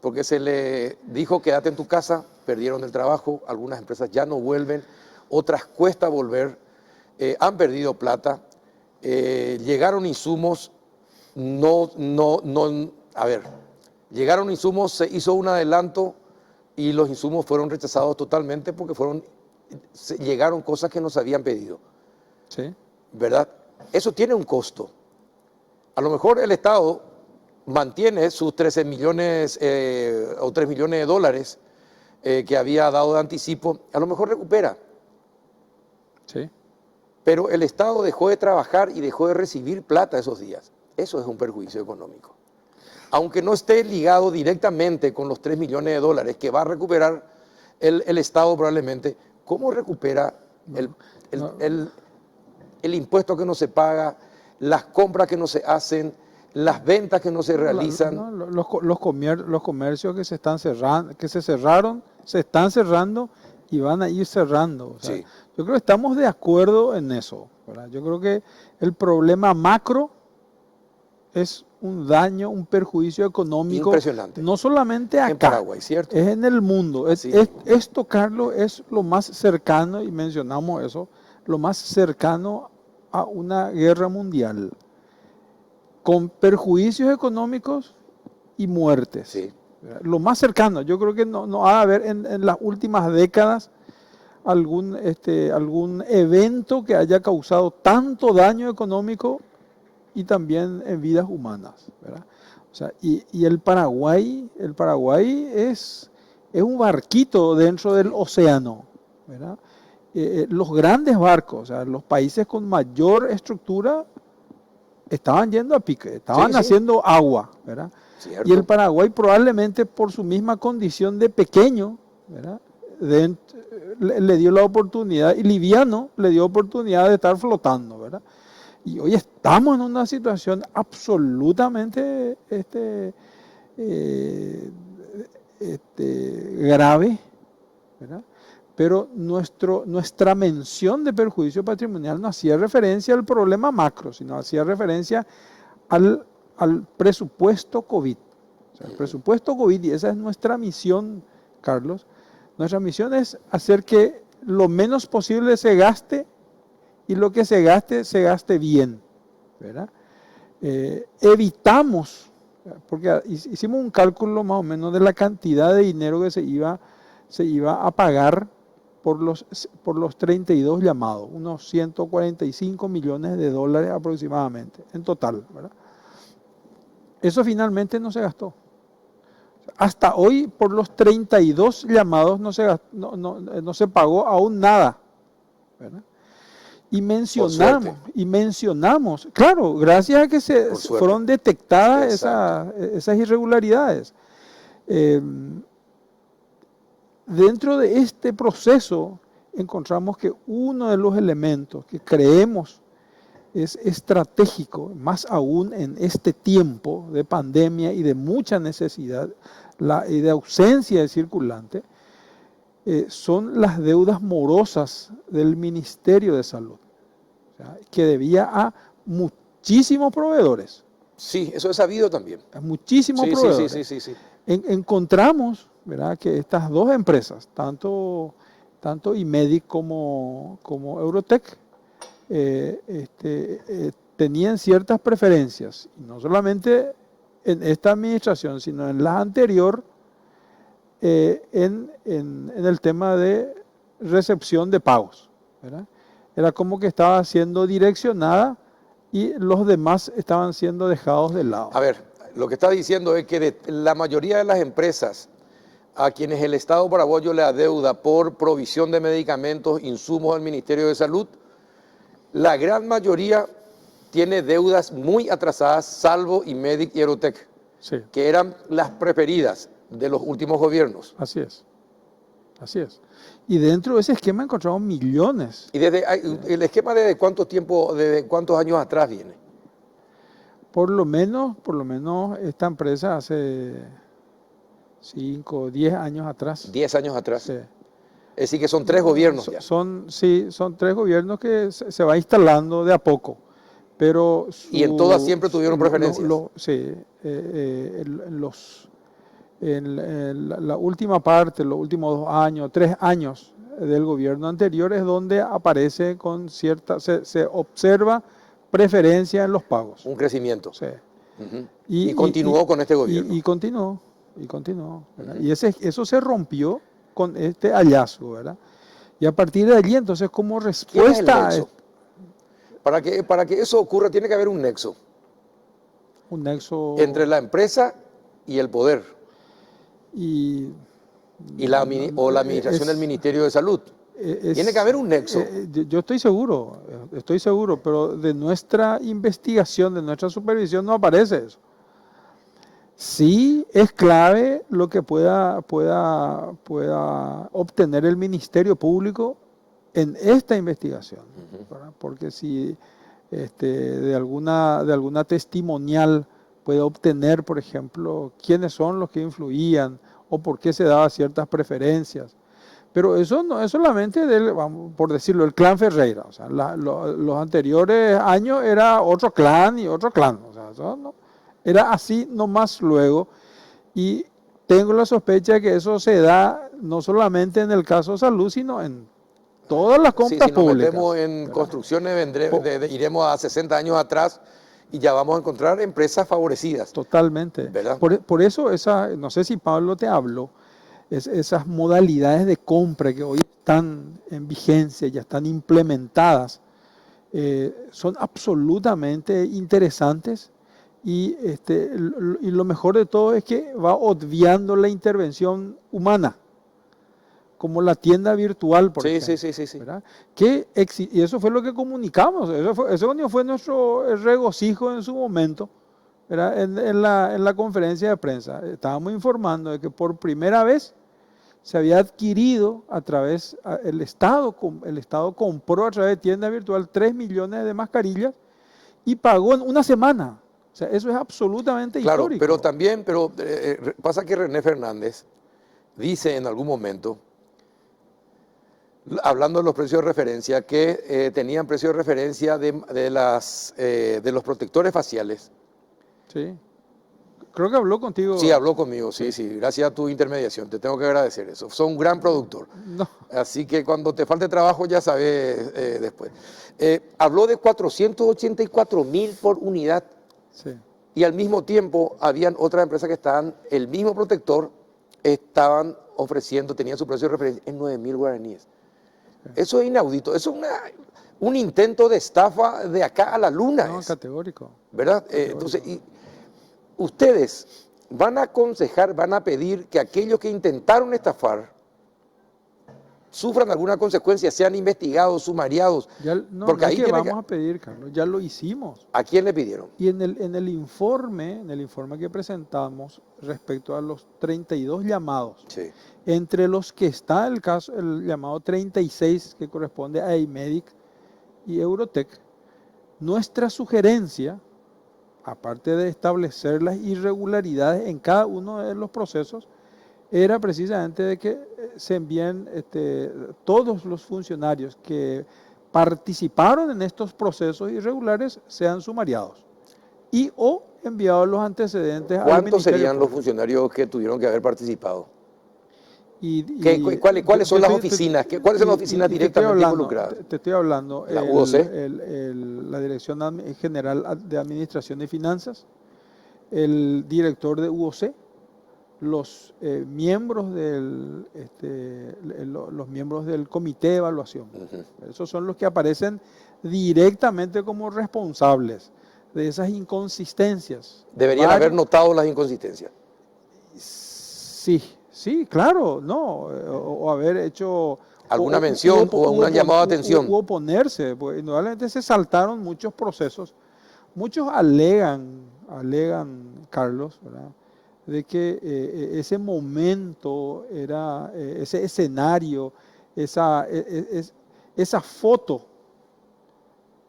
[SPEAKER 1] porque se le dijo quédate en tu casa, perdieron el trabajo, algunas empresas ya no vuelven, otras cuesta volver, han perdido plata, llegaron insumos, llegaron insumos, se hizo un adelanto y los insumos fueron rechazados totalmente porque llegaron cosas que nos habían pedido,
[SPEAKER 4] Sí.
[SPEAKER 1] ¿verdad? Eso tiene un costo. A lo mejor el Estado mantiene sus 13 millones o 3 millones de dólares que había dado de anticipo, a lo mejor recupera,
[SPEAKER 4] Sí.
[SPEAKER 1] pero el Estado dejó de trabajar y dejó de recibir plata esos días. Eso es un perjuicio económico. Aunque no esté ligado directamente con los 3 millones de dólares que va a recuperar el Estado probablemente, ¿cómo recupera el impuesto que no se paga, las compras que no se hacen, las ventas que no se realizan?
[SPEAKER 4] No, los comercios que se están cerrando, que se cerraron, se están cerrando y van a ir cerrando. O sea,
[SPEAKER 1] Sí.
[SPEAKER 4] yo creo que estamos de acuerdo en eso, ¿verdad? Yo creo que el problema macro es un daño, un perjuicio económico,
[SPEAKER 1] Impresionante.
[SPEAKER 4] no solamente acá,
[SPEAKER 1] En Paraguay, ¿cierto?
[SPEAKER 4] es en el mundo.
[SPEAKER 1] Así
[SPEAKER 4] Esto, Carlos, es lo más cercano, y mencionamos eso, lo más cercano a una guerra mundial, con perjuicios económicos y muertes.
[SPEAKER 1] Sí.
[SPEAKER 4] Lo más cercano, yo creo que no va a haber en las últimas décadas algún evento que haya causado tanto daño económico y también en vidas humanas, ¿verdad? O sea, y el Paraguay es un barquito dentro del océano, ¿verdad? Los grandes barcos, o sea, los países con mayor estructura estaban yendo a pique, estaban
[SPEAKER 1] Sí.
[SPEAKER 4] haciendo agua, ¿verdad?
[SPEAKER 1] Cierto.
[SPEAKER 4] Y el Paraguay probablemente por su misma condición de pequeño, ¿verdad? Le dio la oportunidad, y liviano le dio oportunidad de estar flotando, ¿verdad? Y hoy estamos en una situación absolutamente grave, ¿verdad? Pero nuestra mención de perjuicio patrimonial no hacía referencia al problema macro, sino hacía referencia al presupuesto COVID. O sea, el presupuesto COVID, y esa es nuestra misión, Carlos. Nuestra misión es hacer que lo menos posible se gaste y lo que se gaste bien, ¿verdad? Evitamos, porque hicimos un cálculo más o menos de la cantidad de dinero que se iba a pagar por los 32 llamados, unos 145 millones de dólares aproximadamente, en total, ¿verdad? Eso finalmente no se gastó. Hasta hoy, por los 32 llamados no se pagó aún nada, ¿verdad? Y mencionamos, claro, gracias a que fueron detectadas esas irregularidades. Dentro de este proceso encontramos que uno de los elementos que creemos es estratégico, más aún en este tiempo de pandemia y de mucha necesidad y de ausencia de circulante, son las deudas morosas del Ministerio de Salud, o sea, que debía a muchísimos proveedores.
[SPEAKER 1] Sí, eso es sabido también.
[SPEAKER 4] A muchísimos proveedores.
[SPEAKER 1] Sí.
[SPEAKER 4] Encontramos, ¿verdad?, que estas dos empresas, tanto tanto IMEDIC como Eurotech tenían ciertas preferencias, y no solamente en esta administración, sino en la anterior, en el tema de recepción de pagos, ¿verdad? Era como que estaba siendo direccionada y los demás estaban siendo dejados de lado.
[SPEAKER 1] A ver, lo que está diciendo es que de la mayoría de las empresas a quienes el Estado paraguayo le adeuda por provisión de medicamentos, insumos al Ministerio de Salud, la gran mayoría tiene deudas muy atrasadas, salvo IMEDIC y Eurotech,
[SPEAKER 4] Sí,
[SPEAKER 1] que eran las preferidas de los últimos gobiernos.
[SPEAKER 4] así es. Así es. Y dentro de ese esquema encontramos millones.
[SPEAKER 1] ¿Y el esquema desde cuánto tiempo, desde cuántos años atrás viene?
[SPEAKER 4] Por lo menos esta empresa hace 5 o 10 años atrás.
[SPEAKER 1] 10 años atrás.
[SPEAKER 4] Sí.
[SPEAKER 1] Es decir, que son 3 gobiernos ya.
[SPEAKER 4] Son 3 gobiernos que se va instalando de a poco. Pero
[SPEAKER 1] Y en todas siempre tuvieron preferencias.
[SPEAKER 4] Sí, en la última parte, los últimos 2 años, 3 años del gobierno anterior es donde aparece con se observa preferencia en los pagos.
[SPEAKER 1] Un crecimiento.
[SPEAKER 4] Sí.
[SPEAKER 1] Ujú. Y continuó con este gobierno.
[SPEAKER 4] Y continuó, ¿verdad? Y eso se rompió con este hallazgo, ¿verdad? Y a partir de allí, entonces, como
[SPEAKER 1] ¿Quién es el
[SPEAKER 4] respuesta a
[SPEAKER 1] nexo? Para que eso ocurra, tiene que haber un nexo
[SPEAKER 4] un nexo
[SPEAKER 1] entre la empresa y el poder,
[SPEAKER 4] y
[SPEAKER 1] la administración del Ministerio de Salud. Tiene que haber un nexo.
[SPEAKER 4] Yo estoy seguro, pero de nuestra investigación, de nuestra supervisión no aparece eso. Sí es clave lo que pueda obtener el Ministerio Público en esta investigación, ¿verdad? Porque si de alguna testimonial puede obtener, por ejemplo, quiénes son los que influían o por qué se daban ciertas preferencias. Pero eso no es solamente vamos, por decirlo, el clan Ferreira. O sea, los anteriores años era otro clan y otro clan. O sea, eso no, era así nomás luego. Y tengo la sospecha de que eso se da no solamente en el caso de salud, sino en todas las compras
[SPEAKER 1] si nos
[SPEAKER 4] públicas.
[SPEAKER 1] metemos en
[SPEAKER 4] ¿verdad?
[SPEAKER 1] construcciones, iremos a 60 años atrás y ya vamos a encontrar empresas favorecidas.
[SPEAKER 4] Totalmente.
[SPEAKER 1] ¿Verdad?
[SPEAKER 4] Por eso, no sé si Pablo te habló, esas modalidades de compra que hoy están en vigencia, ya están implementadas, son absolutamente interesantes y lo mejor de todo es que va obviando la intervención humana, como la tienda virtual, por ejemplo.
[SPEAKER 1] Sí.
[SPEAKER 4] ¿Verdad? Y eso fue lo que comunicamos, eso fue nuestro regocijo en su momento, ¿verdad? En la conferencia de prensa. Estábamos informando de que por primera vez se había adquirido el Estado compró a través de tienda virtual 3 millones de mascarillas y pagó en una semana. O sea, eso es absolutamente histórico.
[SPEAKER 1] Pero pasa que René Fernández dice en algún momento, hablando de los precios de referencia, que tenían precios de referencia de los protectores faciales.
[SPEAKER 4] Sí. Creo que habló contigo.
[SPEAKER 1] Sí, habló conmigo, sí. Gracias a tu intermediación, te tengo que agradecer eso. Sos un gran productor.
[SPEAKER 4] No.
[SPEAKER 1] Así que cuando te falte trabajo ya sabes después. Habló de 484.000 por unidad.
[SPEAKER 4] Sí.
[SPEAKER 1] Y al mismo tiempo habían otras empresas que estaban, el mismo protector, estaban ofreciendo, tenían su precio de referencia en 9.000 guaraníes. Eso es inaudito, eso es un intento de estafa de acá a la luna.
[SPEAKER 4] No, categórico.
[SPEAKER 1] ¿Verdad? Entonces, ustedes van a aconsejar, van a pedir que aquellos que intentaron estafar sufran alguna consecuencia, sean investigados, sumariados.
[SPEAKER 4] Porque ahí que vamos a pedir, Carlos, ya lo hicimos.
[SPEAKER 1] ¿A quién le pidieron?
[SPEAKER 4] Y en el informe que presentamos respecto a los 32 llamados,
[SPEAKER 1] Sí.
[SPEAKER 4] entre los que está el llamado 36 que corresponde a IMEDIC y Eurotech, nuestra sugerencia, aparte de establecer las irregularidades en cada uno de los procesos, era precisamente de que se envíen todos los funcionarios que participaron en estos procesos irregulares sean sumariados y o enviados los antecedentes al
[SPEAKER 1] ¿Cuántos
[SPEAKER 4] Ministerio
[SPEAKER 1] serían los
[SPEAKER 4] Público.
[SPEAKER 1] funcionarios que tuvieron que haber participado? ¿Cuáles son las oficinas? ¿Cuáles son las oficinas directamente involucradas?
[SPEAKER 4] Te estoy hablando.
[SPEAKER 1] La UOC.
[SPEAKER 4] La Dirección General de Administración y Finanzas, el director de UOC, los miembros los miembros del comité de evaluación. Esos son los que aparecen directamente como responsables de esas inconsistencias.
[SPEAKER 1] Deberían haber notado las inconsistencias.
[SPEAKER 4] Sí, claro, no, o haber hecho
[SPEAKER 1] alguna mención o una llamada de atención.
[SPEAKER 4] O oponerse, pues indudablemente se saltaron muchos procesos. Muchos alegan, Carlos, ¿verdad?, de que ese momento era, ese escenario, esa foto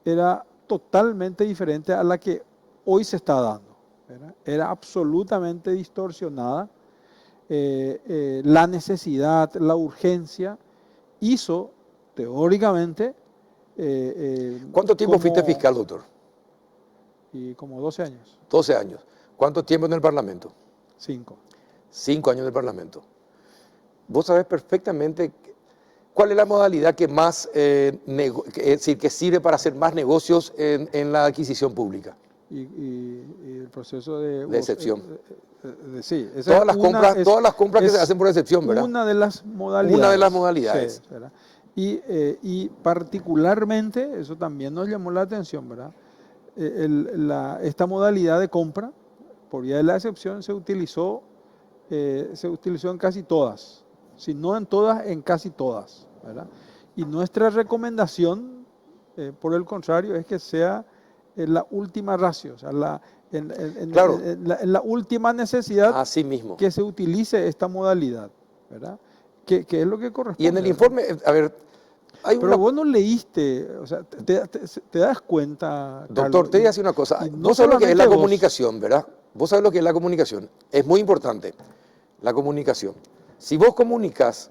[SPEAKER 4] era totalmente diferente a la que hoy se está dando, ¿verdad? Era absolutamente distorsionada. La necesidad, la urgencia hizo, teóricamente...
[SPEAKER 1] ¿Cuánto tiempo fuiste fiscal, doctor?
[SPEAKER 4] Y como 12 años.
[SPEAKER 1] 12 años. ¿Cuánto tiempo en el Parlamento?
[SPEAKER 4] 5.
[SPEAKER 1] 5 años en el Parlamento. Vos sabés perfectamente cuál es la modalidad que más, que sirve para hacer más negocios en la adquisición pública.
[SPEAKER 4] Y el proceso de
[SPEAKER 1] excepción.
[SPEAKER 4] Sí,
[SPEAKER 1] todas las compras que se hacen por excepción, ¿verdad?
[SPEAKER 4] Una de las modalidades.
[SPEAKER 1] Una de las modalidades.
[SPEAKER 4] Sí, ¿verdad? Y particularmente, eso también nos llamó la atención, ¿verdad? Esta modalidad de compra, por vía de la excepción, se utilizó en casi todas. Si no en todas, en casi todas, ¿verdad? Y nuestra recomendación, por el contrario, es que sea en la última ratio, o sea, en la última necesidad,
[SPEAKER 1] así mismo,
[SPEAKER 4] que se utilice esta modalidad, ¿verdad? Que es lo que corresponde.
[SPEAKER 1] Y en el informe, a ver,
[SPEAKER 4] pero vos no leíste, o sea, te das cuenta,
[SPEAKER 1] doctor,
[SPEAKER 4] Carlos,
[SPEAKER 1] te voy a decir una cosa, vos sabés lo que es la comunicación, ¿verdad? Vos sabés lo que es la comunicación, es muy importante, la comunicación. Si vos comunicas...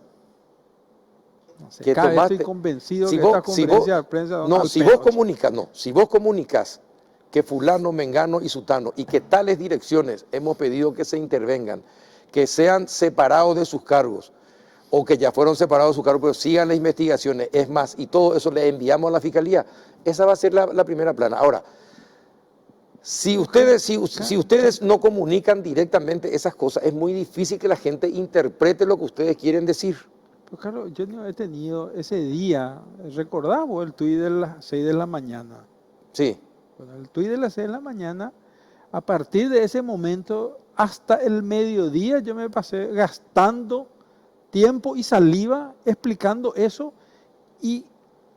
[SPEAKER 4] No sé, estoy convencido que esta conferencia de prensa...
[SPEAKER 1] si vos comunicas que fulano, mengano y sutano y que tales direcciones hemos pedido que se intervengan, que sean separados de sus cargos o que ya fueron separados de sus cargos, pero sigan las investigaciones, es más, y todo eso le enviamos a la Fiscalía, esa va a ser la primera plana. Ahora, si ustedes no comunican directamente esas cosas, es muy difícil que la gente interprete lo que ustedes quieren decir.
[SPEAKER 4] Pero Carlos, yo no he tenido ese día, recordamos el tuit de las 6 de la mañana.
[SPEAKER 1] Sí.
[SPEAKER 4] Bueno, el tuit de las 6 de la mañana, a partir de ese momento hasta el mediodía yo me pasé gastando tiempo y saliva explicando eso y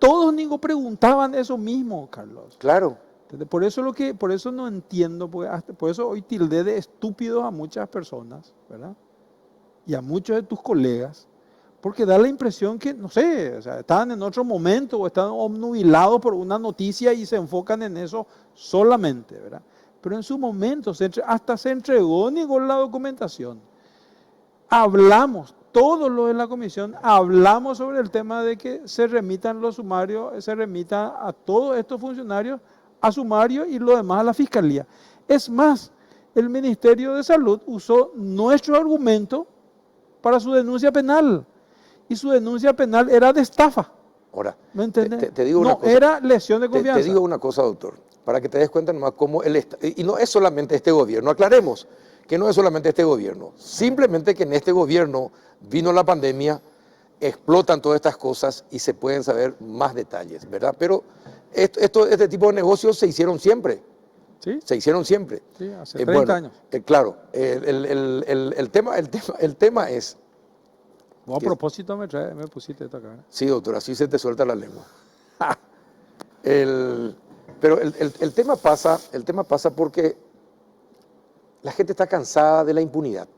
[SPEAKER 4] todos ni preguntaban eso mismo, Carlos.
[SPEAKER 1] Claro.
[SPEAKER 4] Por eso no entiendo, por eso hoy tildé de estúpidos a muchas personas, ¿verdad? Y a muchos de tus colegas. Porque da la impresión que, no sé, o sea, estaban en otro momento o están obnubilados por una noticia y se enfocan en eso solamente, ¿verdad? Pero en su momento hasta se entregó la documentación. Hablamos, todos los de la comisión, hablamos sobre el tema de que se remitan los sumarios, se remitan a todos estos funcionarios a sumario y lo demás a la Fiscalía. Es más, el Ministerio de Salud usó nuestro argumento para su denuncia penal. Y su denuncia penal era de estafa.
[SPEAKER 1] Ahora,
[SPEAKER 4] ¿me entiendes?
[SPEAKER 1] te digo una cosa.
[SPEAKER 4] No era lesión de confianza.
[SPEAKER 1] Te digo una cosa, doctor, para que te des cuenta nomás cómo y no es solamente este gobierno, aclaremos que no es solamente este gobierno, simplemente que en este gobierno vino la pandemia, explotan todas estas cosas y se pueden saber más detalles, ¿verdad? Pero este tipo de negocios se hicieron siempre.
[SPEAKER 4] ¿Sí?
[SPEAKER 1] Se hicieron siempre.
[SPEAKER 4] Sí, hace 30 años.
[SPEAKER 1] Claro, el tema es...
[SPEAKER 4] Vos a propósito me pusiste esto acá.
[SPEAKER 1] Sí, doctor, así se te suelta la lengua. Pero el tema pasa porque la gente está cansada de la impunidad.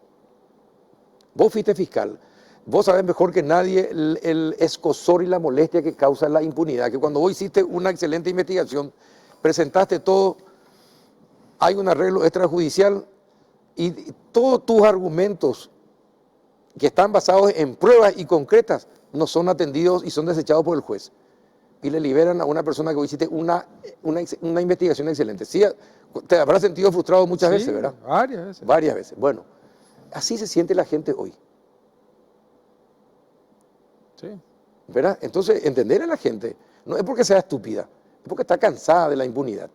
[SPEAKER 1] Vos fuiste fiscal, vos sabés mejor que nadie el escozor y la molestia que causa la impunidad, que cuando vos hiciste una excelente investigación, presentaste todo, hay un arreglo extrajudicial y todos tus argumentos que están basados en pruebas y concretas, no son atendidos y son desechados por el juez. Y le liberan a una persona que hoy hiciste una investigación excelente. Sí, te habrás sentido frustrado muchas veces, ¿verdad?
[SPEAKER 4] Varias veces.
[SPEAKER 1] Varias veces. Bueno, así se siente la gente hoy.
[SPEAKER 4] Sí.
[SPEAKER 1] ¿Verdad? Entonces, entender a la gente no es porque sea estúpida, es porque está cansada de la impunidad.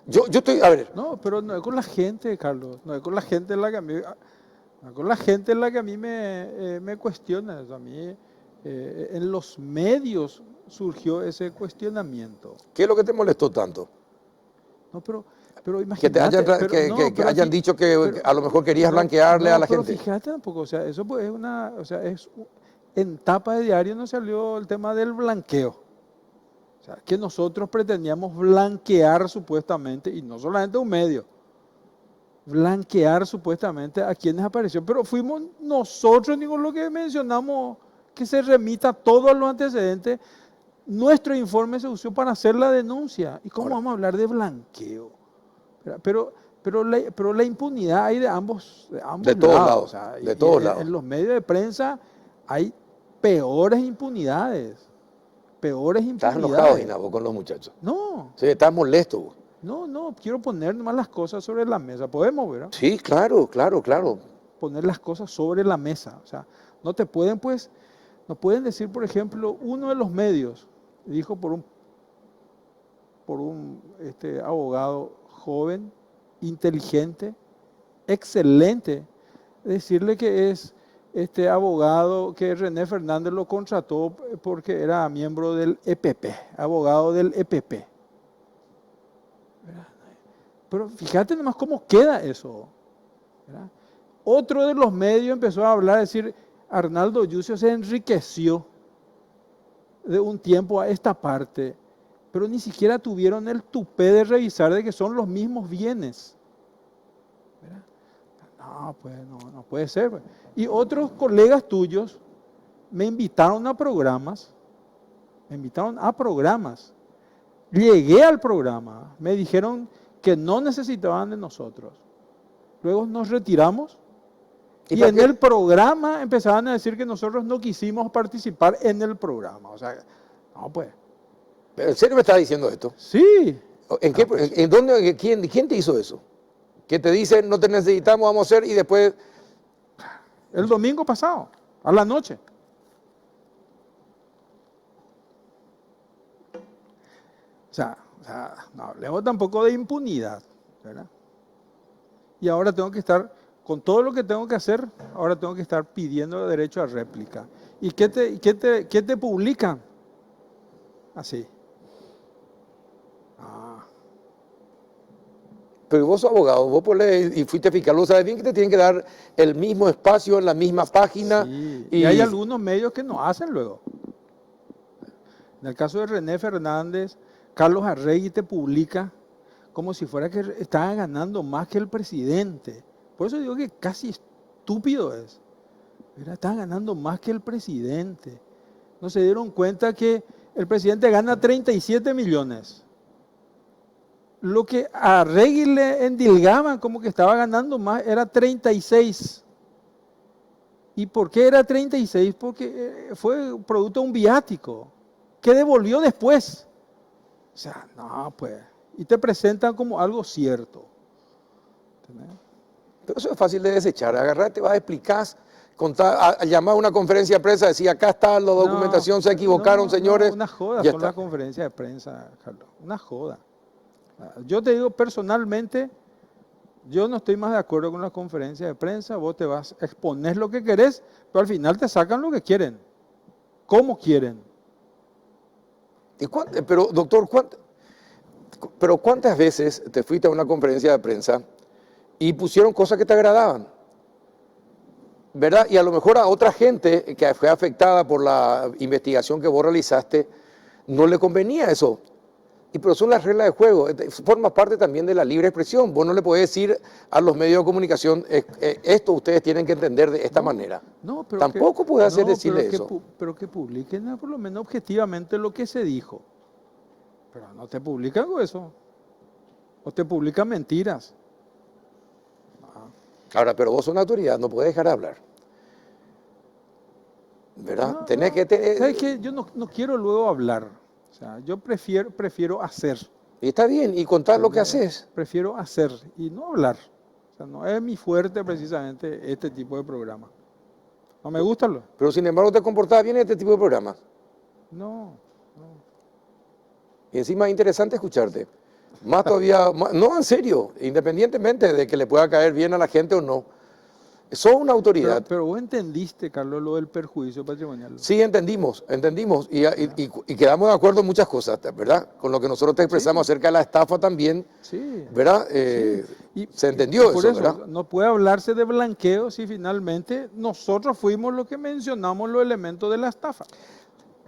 [SPEAKER 1] Yo estoy, a ver,
[SPEAKER 4] No, pero no es con la gente, Carlos. No es con la gente en la que a mí, no es con la gente en la que a mí me cuestiona. O sea, a mí en los medios surgió ese cuestionamiento.
[SPEAKER 1] ¿qué es lo que te molestó tanto?
[SPEAKER 4] No, pero
[SPEAKER 1] Que te hayan,
[SPEAKER 4] imagínate.
[SPEAKER 1] que hayan dicho que a lo mejor querías blanquearle a la
[SPEAKER 4] pero
[SPEAKER 1] gente.
[SPEAKER 4] fíjate tampoco, o sea, eso pues es una, o sea, en tapa de diario no salió el tema del blanqueo. O sea, que nosotros pretendíamos blanquear supuestamente, y no solamente un medio, blanquear supuestamente a quienes aparecieron, pero fuimos nosotros, digo, lo que mencionamos, que se remita todo a los antecedentes. Nuestro informe se usó para hacer la denuncia. ¿Y cómo
[SPEAKER 1] Ahora,
[SPEAKER 4] vamos a hablar de blanqueo? Pero la impunidad hay de ambos
[SPEAKER 1] de todos
[SPEAKER 4] lados.
[SPEAKER 1] lados,
[SPEAKER 4] O sea,
[SPEAKER 1] de todos lados.
[SPEAKER 4] En los medios de prensa hay peores impunidades. Peores
[SPEAKER 1] Estás enojado,
[SPEAKER 4] impunidades.
[SPEAKER 1] Gina, vos con los muchachos.
[SPEAKER 4] No,
[SPEAKER 1] Sí, estás molesto vos.
[SPEAKER 4] no, quiero poner nomás las cosas sobre la mesa. Podemos, ¿verdad?
[SPEAKER 1] Sí, claro, claro, claro.
[SPEAKER 4] Poner las cosas sobre la mesa. O sea, no te pueden, pues, no pueden decir, por ejemplo, uno de los medios dijo por un abogado joven, inteligente, excelente, decirle que es este abogado que René Fernández lo contrató porque era miembro del EPP, abogado del EPP. ¿Verdad? Pero fíjate nomás cómo queda eso. ¿Verdad? Otro de los medios empezó a hablar, decir, Arnaldo Yucio se enriqueció de un tiempo a esta parte, pero ni siquiera tuvieron el tupé de revisar de que son los mismos bienes. ¿Verdad? No, pues no puede ser. Pues. Y otros colegas tuyos me invitaron a programas, Llegué al programa, me dijeron que no necesitaban de nosotros. Luego nos retiramos y en el programa empezaban a decir que nosotros no quisimos participar en el programa. O sea, no pues.
[SPEAKER 1] ¿Pero en serio me estás diciendo esto?
[SPEAKER 4] Sí.
[SPEAKER 1] ¿En dónde, quién te hizo eso? Que te dice, no te necesitamos, vamos a hacer, y después...
[SPEAKER 4] El domingo pasado, a la noche. O sea, no hablemos tampoco de impunidad, ¿verdad? Y ahora tengo que estar, con todo lo que tengo que hacer, ahora tengo que estar pidiendo derecho a réplica. ¿Y qué te publican? Así.
[SPEAKER 1] Pero vos sos abogado, vos por ley, y fuiste fiscal, vos sabes bien que te tienen que dar el mismo espacio en la misma página.
[SPEAKER 4] Sí, y hay algunos medios que no hacen luego. En el caso de René Fernández, Carlos Arregui te publica como si fuera que estaba ganando más que el presidente. Por eso digo que casi estúpido es. Estaba ganando más que el presidente. No se dieron cuenta que el presidente gana 37 millones. Lo que a Arregui le endilgaban como que estaba ganando más era 36. ¿Y por qué era 36? Porque fue producto de un viático que devolvió después. O sea, no, pues. Y te presentan como algo cierto. ¿Entendés?
[SPEAKER 1] Pero eso es fácil de desechar. Agarrarte, vas a explicar, llamar a una conferencia de prensa, decir, acá está la documentación, se equivocaron, señores.
[SPEAKER 4] Una joda
[SPEAKER 1] ya
[SPEAKER 4] son
[SPEAKER 1] está.
[SPEAKER 4] las conferencias de prensa, Carlos. Una joda. Yo te digo personalmente, yo no estoy más de acuerdo con la conferencia de prensa. Vos te vas a exponer lo que querés, pero al final te sacan lo que quieren. ¿Cómo quieren?
[SPEAKER 1] Pero, doctor, ¿cuántas veces te fuiste a una conferencia de prensa y pusieron cosas que te agradaban? ¿Verdad? Y a lo mejor a otra gente que fue afectada por la investigación que vos realizaste, no le convenía eso. Pero son las reglas de juego, forma parte también de la libre expresión. Vos no le podés decir a los medios de comunicación, esto ustedes tienen que entender de esta manera.
[SPEAKER 4] No, pero
[SPEAKER 1] tampoco puedes hacer decirle eso.
[SPEAKER 4] Pero que publiquen por lo menos objetivamente lo que se dijo. Pero no te publican eso. O te publican mentiras.
[SPEAKER 1] Ahora, pero vos sos una autoridad, no podés dejar de hablar. ¿Verdad? Tenés que tener...
[SPEAKER 4] ¿Sabes qué? Yo no quiero luego hablar. O sea, yo prefiero hacer.
[SPEAKER 1] Y está bien, y contar lo que haces.
[SPEAKER 4] Prefiero hacer y no hablar. O sea, no es mi fuerte precisamente este tipo de programa. No me gusta
[SPEAKER 1] Pero sin embargo te comportabas bien en este tipo de programas.
[SPEAKER 4] No.
[SPEAKER 1] Y encima es interesante escucharte. Más todavía, no, en serio, independientemente de que le pueda caer bien a la gente o no. Sos una autoridad.
[SPEAKER 4] Pero vos entendiste, Carlos, lo del perjuicio patrimonial.
[SPEAKER 1] Sí, entendimos. Y quedamos de acuerdo en muchas cosas, ¿verdad? Con lo que nosotros te expresamos acerca de la estafa también,
[SPEAKER 4] Sí.
[SPEAKER 1] ¿verdad?
[SPEAKER 4] Y
[SPEAKER 1] se entendió
[SPEAKER 4] por
[SPEAKER 1] eso, ¿verdad?
[SPEAKER 4] no puede hablarse de blanqueo si finalmente nosotros fuimos los que mencionamos los elementos de la estafa.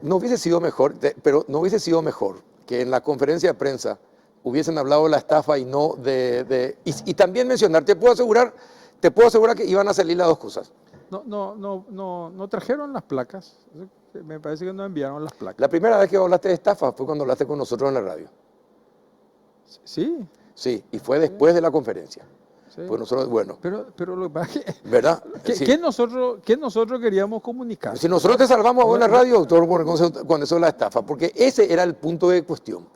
[SPEAKER 1] No hubiese sido mejor, pero no hubiese sido mejor que en la conferencia de prensa hubiesen hablado de la estafa y no y también mencionar, te puedo asegurar que iban a salir las dos cosas.
[SPEAKER 4] No trajeron las placas. Me parece que no enviaron las placas.
[SPEAKER 1] La primera vez que hablaste de estafa fue cuando hablaste con nosotros en la radio.
[SPEAKER 4] Sí.
[SPEAKER 1] Sí, y fue después de la conferencia.
[SPEAKER 4] Sí.
[SPEAKER 1] Pues nosotros, bueno,
[SPEAKER 4] Pero lo que pasa es que,
[SPEAKER 1] ¿verdad? Sí.
[SPEAKER 4] ¿qué nosotros queríamos comunicar?
[SPEAKER 1] Si nosotros te salvamos a vos en la radio, doctor, con eso de la estafa, porque ese era el punto de cuestión.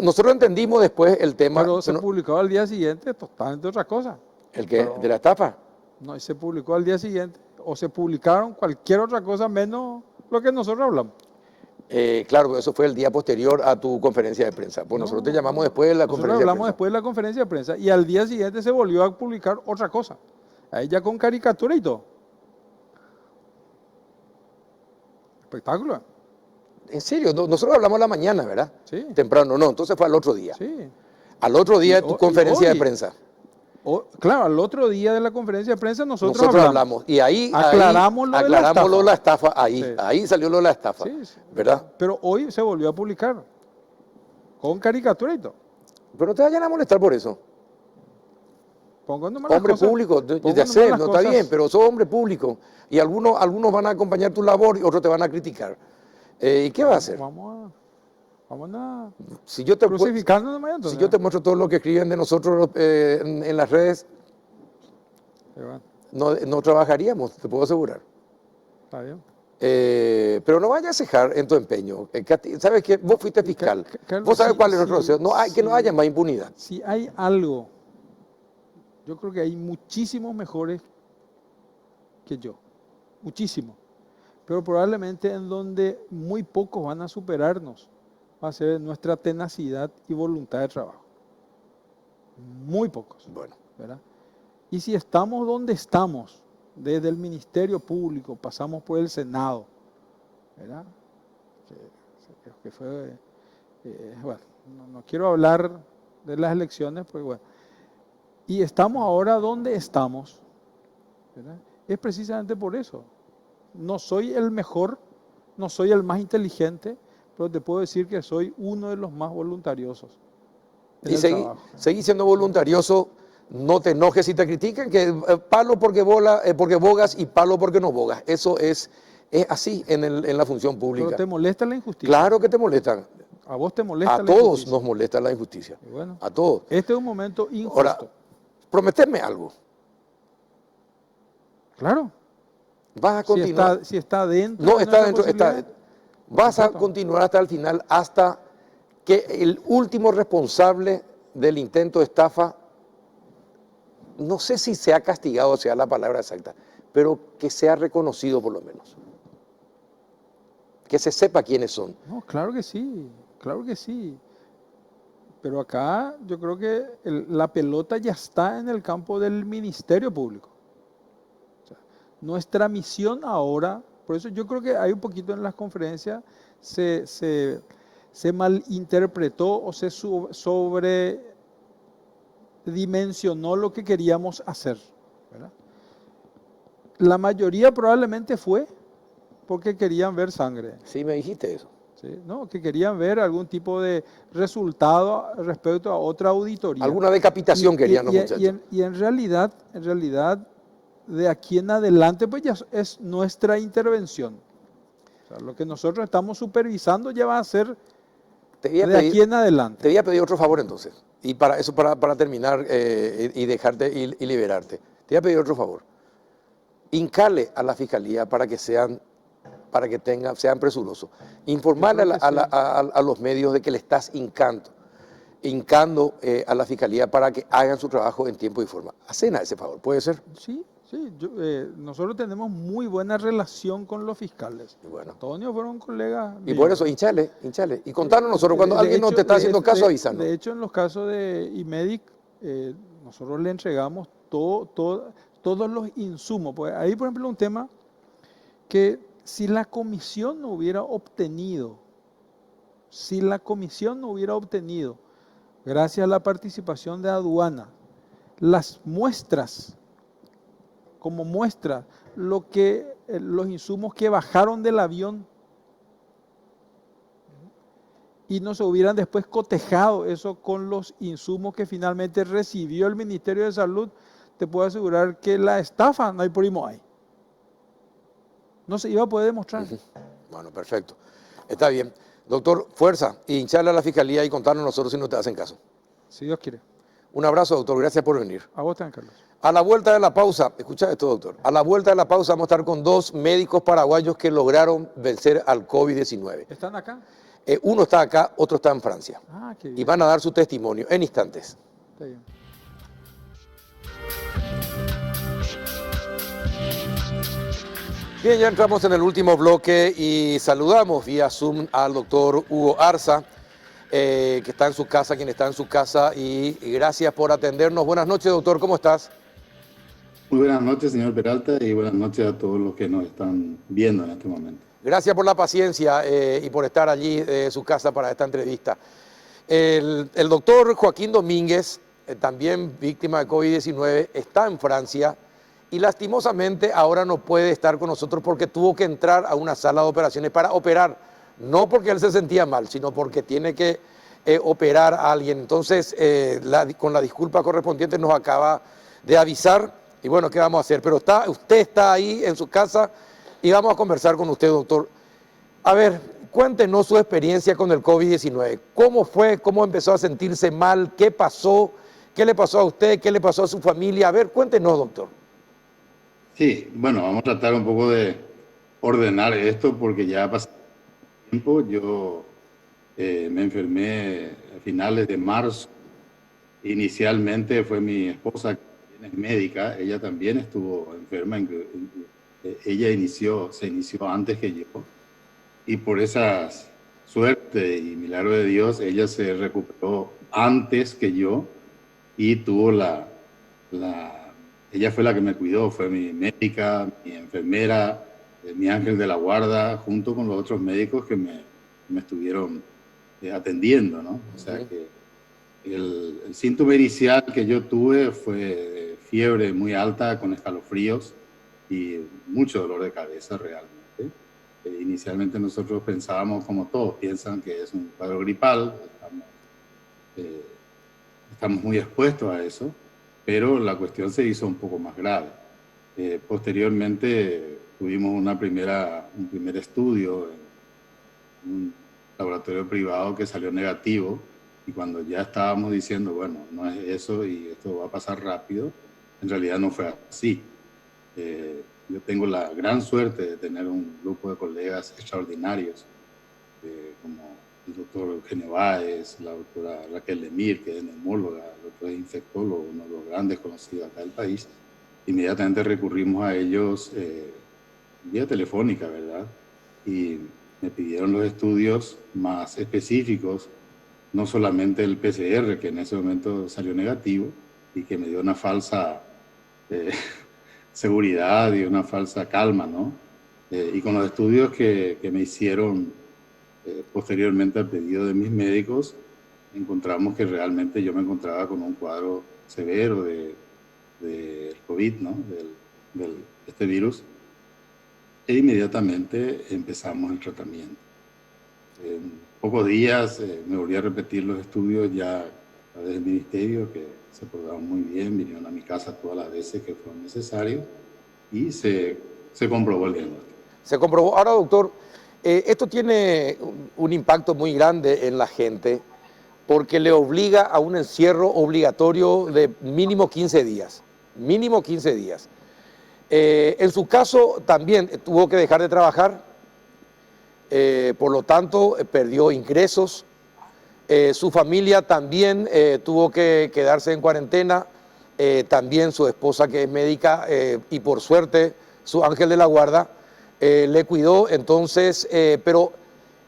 [SPEAKER 1] Nosotros entendimos después el tema.
[SPEAKER 4] Pero se publicó al día siguiente totalmente otra cosa.
[SPEAKER 1] ¿De la estafa?
[SPEAKER 4] No, y se publicó al día siguiente. O se publicaron cualquier otra cosa menos lo que nosotros hablamos.
[SPEAKER 1] Claro, eso fue el día posterior a tu conferencia de prensa. Pues nosotros te llamamos después de la conferencia de prensa.
[SPEAKER 4] Nosotros hablamos después de la conferencia de prensa y al día siguiente se volvió a publicar otra cosa. Ahí ya con caricatura y todo. Espectáculo.
[SPEAKER 1] En serio, nosotros hablamos a la mañana, ¿verdad?
[SPEAKER 4] Sí.
[SPEAKER 1] Temprano, no, entonces fue al otro día.
[SPEAKER 4] Sí.
[SPEAKER 1] Al otro día de tu conferencia
[SPEAKER 4] hoy,
[SPEAKER 1] de prensa.
[SPEAKER 4] Claro, al otro día de la conferencia de prensa nosotros
[SPEAKER 1] hablamos. Y ahí
[SPEAKER 4] aclaramos lo
[SPEAKER 1] de la estafa.
[SPEAKER 4] Sí.
[SPEAKER 1] Ahí salió lo de la estafa,
[SPEAKER 4] Sí.
[SPEAKER 1] ¿verdad?
[SPEAKER 4] Pero hoy se volvió a publicar con caricatura y todo.
[SPEAKER 1] Pero no te vayan a molestar por eso.
[SPEAKER 4] Pongo nomás las
[SPEAKER 1] Hombre
[SPEAKER 4] cosas.
[SPEAKER 1] público,
[SPEAKER 4] Pongo
[SPEAKER 1] ya sé,
[SPEAKER 4] nomás
[SPEAKER 1] no
[SPEAKER 4] las
[SPEAKER 1] está
[SPEAKER 4] cosas.
[SPEAKER 1] bien, pero sos hombre público. Y algunos van a acompañar tu labor y otros te van a criticar. ¿Y qué va a hacer?
[SPEAKER 4] Vamos a
[SPEAKER 1] Si yo te
[SPEAKER 4] crucificando nomás, entonces.
[SPEAKER 1] Si yo te muestro todo lo que escriben de nosotros en las redes,
[SPEAKER 4] Sí, bueno,
[SPEAKER 1] no trabajaríamos, te puedo asegurar.
[SPEAKER 4] está bien.
[SPEAKER 1] Pero no vayas a cejar en tu empeño. ¿Sabes qué? Vos fuiste fiscal.
[SPEAKER 4] Carlos,
[SPEAKER 1] Vos sabes
[SPEAKER 4] sí,
[SPEAKER 1] cuál es nuestro
[SPEAKER 4] sí,
[SPEAKER 1] deseo. Que no
[SPEAKER 4] sí.
[SPEAKER 1] haya más impunidad.
[SPEAKER 4] Si hay algo, yo creo que hay muchísimos mejores que yo. Muchísimos. Pero probablemente en donde muy pocos van a superarnos va a ser nuestra tenacidad y voluntad de trabajo. Muy pocos.
[SPEAKER 1] Bueno,
[SPEAKER 4] ¿Verdad? Y si estamos donde estamos, desde el Ministerio Público, pasamos por el Senado, ¿verdad? Que fue, bueno, no quiero hablar de las elecciones, pues bueno. Y estamos ahora donde estamos, ¿verdad? Es precisamente por eso. No soy el mejor, no soy el más inteligente, pero te puedo decir que soy uno de los más voluntariosos.
[SPEAKER 1] y seguí siendo voluntarioso. No te enojes si te critican, que palo porque bogas y palo porque no bogas. Eso es así en la función pública.
[SPEAKER 4] Pero te molesta la injusticia.
[SPEAKER 1] Claro que te molestan.
[SPEAKER 4] A vos te molesta
[SPEAKER 1] A
[SPEAKER 4] la
[SPEAKER 1] todos
[SPEAKER 4] injusticia.
[SPEAKER 1] nos molesta la injusticia.
[SPEAKER 4] Y bueno,
[SPEAKER 1] A todos.
[SPEAKER 4] este es un momento injusto.
[SPEAKER 1] Ahora, prometeme algo.
[SPEAKER 4] Claro.
[SPEAKER 1] Vas a continuar.
[SPEAKER 4] Si está dentro.
[SPEAKER 1] No,
[SPEAKER 4] de
[SPEAKER 1] está
[SPEAKER 4] nuestra
[SPEAKER 1] dentro.
[SPEAKER 4] posibilidad.
[SPEAKER 1] Vas a
[SPEAKER 4] Perfecto.
[SPEAKER 1] continuar hasta el final, hasta que el último responsable del intento de estafa, no sé si sea castigado, sea la palabra exacta, pero que sea reconocido por lo menos. Que se sepa quiénes son.
[SPEAKER 4] No, claro que sí, claro que sí. Pero acá yo creo que la pelota ya está en el campo del Ministerio Público. O sea, nuestra misión ahora, por eso yo creo que hay un poquito en las conferencias, se malinterpretó o se sobredimensionó lo que queríamos hacer, ¿verdad? La mayoría probablemente fue porque querían ver sangre.
[SPEAKER 1] Sí, me dijiste eso.
[SPEAKER 4] ¿Sí? ¿No? Que querían ver algún tipo de resultado respecto a otra auditoría.
[SPEAKER 1] Alguna decapitación querían los muchachos.
[SPEAKER 4] Y en realidad, de aquí en adelante, pues ya es nuestra intervención. O sea, lo que nosotros estamos supervisando ya va a ser aquí en adelante.
[SPEAKER 1] Te voy a pedir otro favor entonces, y para eso, para terminar y dejarte y liberarte. Te voy a pedir otro favor. Hincale a la Fiscalía para que sean presurosos. Informarle a los medios de que le estás hincando a la Fiscalía para que hagan su trabajo en tiempo y forma. Hacen a ese favor, ¿puede ser?
[SPEAKER 4] Sí, Sí, nosotros tenemos muy buena relación con los fiscales.
[SPEAKER 1] Y bueno.
[SPEAKER 4] Antonio fueron colegas
[SPEAKER 1] Y
[SPEAKER 4] míos.
[SPEAKER 1] por eso, hinchale. Y contanos nosotros, cuando alguien no te está haciendo caso, avísanos.
[SPEAKER 4] De hecho, en los casos de IMEDIC, nosotros le entregamos todos los insumos. Pues ahí, por ejemplo, un tema que si la comisión no hubiera obtenido, gracias a la participación de aduana, las muestras, como muestra, los insumos que bajaron del avión y no se hubieran después cotejado eso con los insumos que finalmente recibió el Ministerio de Salud, te puedo asegurar que la estafa no hay primo hay. No se iba a poder demostrar.
[SPEAKER 1] Bueno, perfecto. Está bien. Doctor, fuerza, y hincharle a la fiscalía y contarnos nosotros si no te hacen caso.
[SPEAKER 4] Si Dios quiere.
[SPEAKER 1] Un abrazo, doctor. Gracias por venir.
[SPEAKER 4] A vos también, Carlos.
[SPEAKER 1] A la vuelta de la pausa, escucha esto, doctor. A la vuelta de la pausa vamos a estar con 2 médicos paraguayos que lograron vencer al COVID-19.
[SPEAKER 4] ¿Están acá?
[SPEAKER 1] Uno está acá, otro está en Francia.
[SPEAKER 4] Ah, qué
[SPEAKER 1] Y
[SPEAKER 4] bien.
[SPEAKER 1] van a dar su testimonio en instantes.
[SPEAKER 4] Está bien.
[SPEAKER 1] Bien, ya entramos en el último bloque y saludamos vía Zoom al doctor Hugo Arza, que está en su casa, quien está en su casa, y gracias por atendernos. Buenas noches, doctor, ¿cómo estás?
[SPEAKER 5] Muy buenas noches, señor Peralta, y buenas noches a todos los que nos están viendo en este momento.
[SPEAKER 1] Gracias por la paciencia y por estar allí en su casa para esta entrevista. El doctor Joaquín Domínguez, también víctima de COVID-19, está en Francia y lastimosamente ahora no puede estar con nosotros porque tuvo que entrar a una sala de operaciones para operar, no porque él se sentía mal, sino porque tiene que operar a alguien. Entonces, con la disculpa correspondiente nos acaba de avisar y bueno, ¿qué vamos a hacer? Pero usted está ahí en su casa y vamos a conversar con usted, doctor. A ver, cuéntenos su experiencia con el COVID-19. ¿Cómo fue? ¿Cómo empezó a sentirse mal? ¿Qué pasó? ¿Qué le pasó a usted? ¿Qué le pasó a su familia? A ver, cuéntenos, doctor.
[SPEAKER 5] Sí, bueno, vamos a tratar un poco de ordenar esto porque ya ha pasado tiempo. Yo me enfermé a finales de marzo. Inicialmente fue mi esposa, que es médica, ella también estuvo enferma. Ella se inició antes que yo. Y por esa suerte y milagro de Dios, ella se recuperó antes que yo y tuvo ella fue la que me cuidó, fue mi médica, mi enfermera, mi ángel de la guarda, junto con los otros médicos que me estuvieron atendiendo, ¿no? O sea que el síntoma inicial que yo tuve fue fiebre muy alta con escalofríos y mucho dolor de cabeza realmente. Inicialmente nosotros pensábamos, como todos piensan, que es un cuadro gripal, estamos muy expuestos a eso, pero la cuestión se hizo un poco más grave. Posteriormente tuvimos un primer estudio en un laboratorio privado que salió negativo, y cuando ya estábamos diciendo, bueno, no es eso y esto va a pasar rápido, en realidad no fue así. Yo tengo la gran suerte de tener un grupo de colegas extraordinarios, como el doctor Eugenio Báez, la doctora Raquel Lemir, que es neumóloga, el doctor es infectólogo, uno de los grandes conocidos acá del país. Inmediatamente recurrimos a ellos vía telefónica, ¿verdad? Y me pidieron los estudios más específicos, no solamente el PCR, que en ese momento salió negativo y que me dio una falsa seguridad y una falsa calma, ¿no? Y con los estudios que me hicieron posteriormente al pedido de mis médicos, encontramos que realmente yo me encontraba con un cuadro severo de COVID, ¿no? de este virus, e inmediatamente empezamos el tratamiento. En pocos días me volví a repetir los estudios ya desde el ministerio, que se portaron muy bien, vinieron a mi casa todas las veces que fueron necesarios y se comprobó el diagnóstico.
[SPEAKER 1] Se comprobó. Ahora, doctor, esto tiene un impacto muy grande en la gente porque le obliga a un encierro obligatorio de mínimo 15 días. Mínimo 15 días. En su caso también tuvo que dejar de trabajar, por lo tanto perdió ingresos. Su familia también tuvo que quedarse en cuarentena también su esposa que es médica y por suerte su ángel de la guarda le cuidó, entonces, pero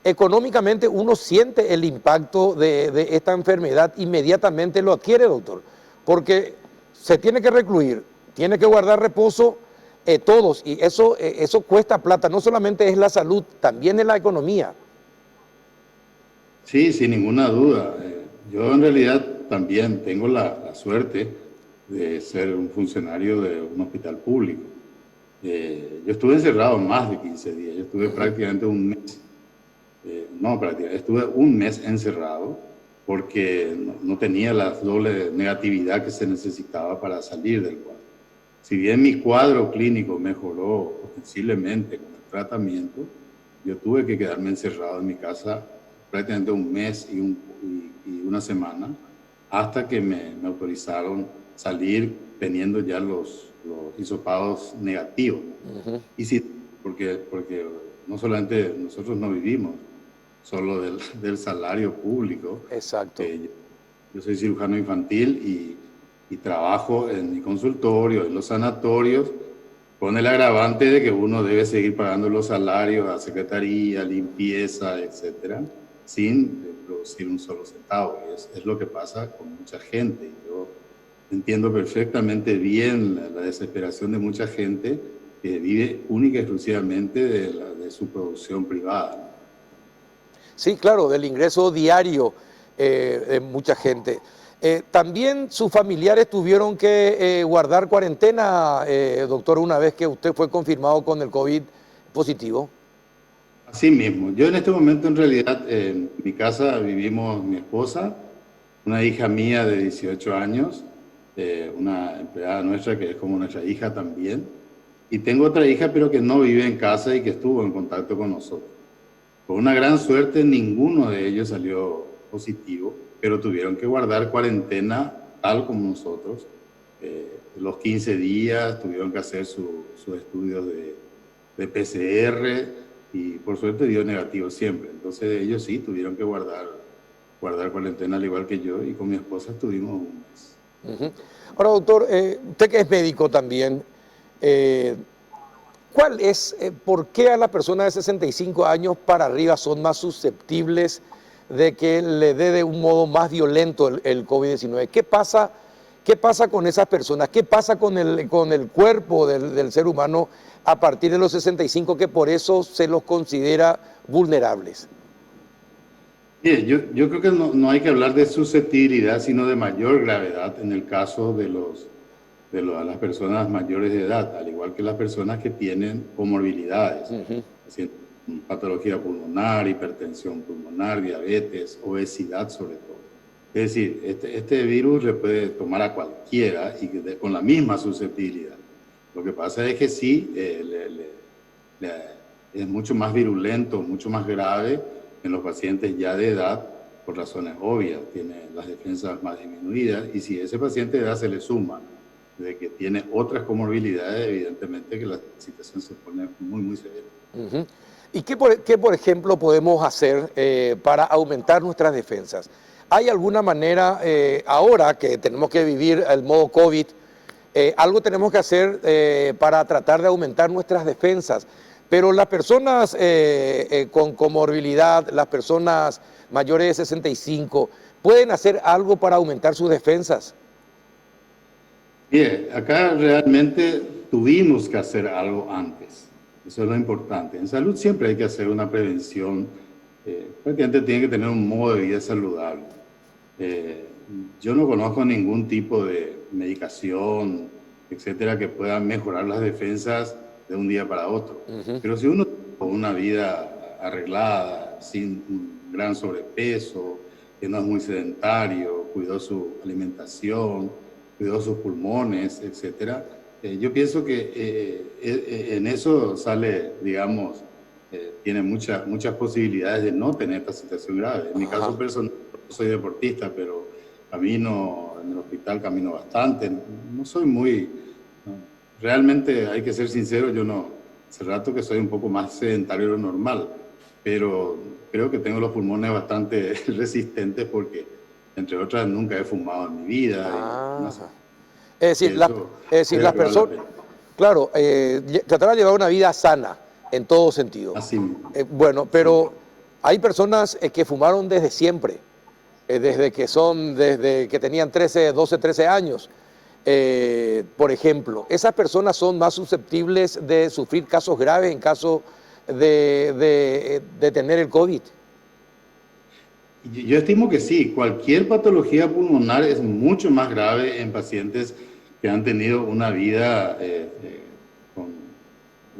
[SPEAKER 1] económicamente uno siente el impacto de esta enfermedad, inmediatamente lo adquiere, doctor, porque se tiene que recluir, tiene que guardar reposo, todos, y eso cuesta plata, no solamente es la salud, también es la economía.
[SPEAKER 5] Sí, sin ninguna duda. Yo en realidad también tengo la suerte de ser un funcionario de un hospital público. Yo estuve encerrado más de 15 días, yo estuve prácticamente un mes, no prácticamente, estuve un mes encerrado porque no tenía la doble negatividad que se necesitaba para salir del cuadro. Si bien mi cuadro clínico mejoró ostensiblemente con el tratamiento, yo tuve que quedarme encerrado en mi casa prácticamente un mes y una semana hasta que me autorizaron salir teniendo ya los hisopados negativos. Y sí, porque no solamente nosotros no vivimos solo del salario público.
[SPEAKER 1] Exacto.
[SPEAKER 5] Yo soy cirujano infantil y trabajo en mi consultorio, en los sanatorios, con el agravante de que uno debe seguir pagando los salarios a secretaría, limpieza, etcétera, sin producir un solo centavo. Es lo que pasa con mucha gente. Y yo entiendo perfectamente bien la desesperación de mucha gente que vive única y exclusivamente de su producción privada.
[SPEAKER 1] Sí, claro, del ingreso diario de mucha gente. También sus familiares tuvieron que guardar cuarentena, doctor, una vez que usted fue confirmado con el COVID positivo.
[SPEAKER 5] Así mismo. Yo en este momento, en realidad, en mi casa vivimos mi esposa, una hija mía de 18 años, una empleada nuestra que es como nuestra hija también, y tengo otra hija pero que no vive en casa y que estuvo en contacto con nosotros. Con una gran suerte, ninguno de ellos salió positivo, pero tuvieron que guardar cuarentena tal como nosotros. Los 15 días tuvieron que hacer sus estudios de PCR y por suerte dio negativo siempre. Entonces ellos sí tuvieron que guardar cuarentena al igual que yo, y con mi esposa estuvimos un mes.
[SPEAKER 1] Ahora, doctor, usted que es médico también, ¿cuál es, por qué a las personas de 65 años para arriba son más susceptibles de que le dé de un modo más violento el COVID-19? ¿Qué pasa con esas personas? ¿Qué pasa con el cuerpo del ser humano a partir de los 65 que por eso se los considera vulnerables?
[SPEAKER 5] Bien, yo creo que no hay que hablar de susceptibilidad, sino de mayor gravedad en el caso de las personas mayores de edad, al igual que las personas que tienen comorbilidades, patología pulmonar, hipertensión pulmonar, diabetes, obesidad sobre todo. Es decir, este virus le puede tomar a cualquiera y con la misma susceptibilidad. Lo que pasa es que sí, es mucho más virulento, mucho más grave en los pacientes ya de edad, por razones obvias, tiene las defensas más disminuidas, y si ese paciente de edad se le suma de que tiene otras comorbilidades, evidentemente que la situación se pone muy, muy severa.
[SPEAKER 1] ¿Y qué, por ejemplo, podemos hacer para aumentar nuestras defensas? ¿Hay alguna manera, ahora que tenemos que vivir el modo COVID, algo tenemos que hacer para tratar de aumentar nuestras defensas? Pero las personas con comorbilidad, las personas mayores de 65, ¿pueden hacer algo para aumentar sus defensas?
[SPEAKER 5] Bien, acá realmente tuvimos que hacer algo antes. Eso es lo importante. En salud siempre hay que hacer una prevención. Prácticamente tiene que tener un modo de vida saludable. Yo no conozco ningún tipo de medicación, etcétera, que pueda mejorar las defensas de un día para otro. Pero si uno tiene una vida arreglada, sin un gran sobrepeso, que no es muy sedentario, cuidó su alimentación, cuidó sus pulmones, etcétera, yo pienso que en eso sale, digamos, tiene muchas posibilidades de no tener esta situación grave. En mi caso personal, soy deportista, pero camino en el hospital, camino bastante. No soy muy... Realmente hay que ser sincero, yo no... Hace rato que soy un poco más sedentario de lo normal, pero creo que tengo los pulmones bastante resistentes porque, entre otras, nunca he fumado en mi vida.
[SPEAKER 1] Es decir,
[SPEAKER 5] Eso
[SPEAKER 1] las
[SPEAKER 5] vale la
[SPEAKER 1] personas,
[SPEAKER 5] pena.
[SPEAKER 1] claro, tratar de llevar una vida sana en todo sentido.
[SPEAKER 5] Así mismo.
[SPEAKER 1] Bueno, pero hay personas que fumaron desde siempre, desde que tenían 13, 12, 13 años. Por ejemplo, esas personas son más susceptibles de sufrir casos graves en caso de tener el COVID.
[SPEAKER 5] Yo estimo que sí, cualquier patología pulmonar es mucho más grave en pacientes que han tenido una vida de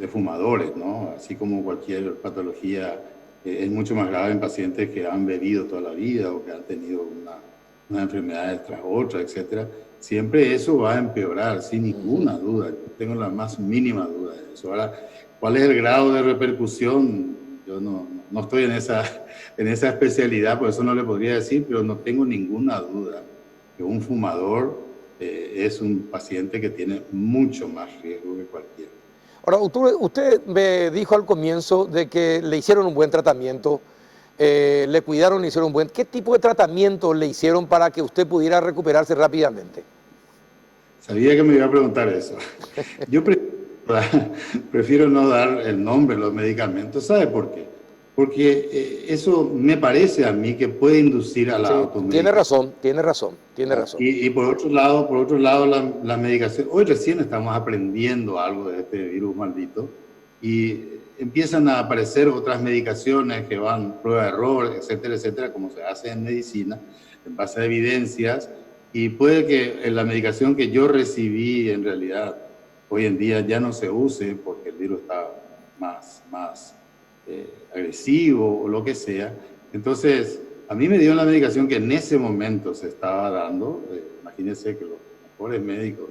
[SPEAKER 5] fumadores, ¿no? Así como cualquier patología es mucho más grave en pacientes que han bebido toda la vida o que han tenido unas enfermedades tras otras, etcétera. Siempre eso va a empeorar, sin ninguna duda. Yo tengo la más mínima duda de eso. Ahora, ¿cuál es el grado de repercusión? Yo no estoy en esa especialidad, por eso no le podría decir, pero no tengo ninguna duda que un fumador es un paciente que tiene mucho más riesgo que cualquiera.
[SPEAKER 1] Ahora, usted me dijo al comienzo de que le hicieron un buen tratamiento, le cuidaron, le hicieron un buen... ¿Qué tipo de tratamiento le hicieron para que usted pudiera recuperarse rápidamente?
[SPEAKER 5] Sabía que me iba a preguntar eso. Yo prefiero no dar el nombre de los medicamentos. ¿Sabe por qué? Porque eso me parece a mí que puede inducir a la automedicación.
[SPEAKER 1] Tiene razón.
[SPEAKER 5] Y por otro lado la medicación. Hoy recién estamos aprendiendo algo de este virus maldito y empiezan a aparecer otras medicaciones que van prueba de error, etcétera, etcétera, como se hace en medicina, en base a evidencias. Y puede que la medicación que yo recibí en realidad hoy en día ya no se use porque el virus está más agresivo o lo que sea. Entonces, a mí me dieron la medicación que en ese momento se estaba dando. Imagínense que los mejores médicos,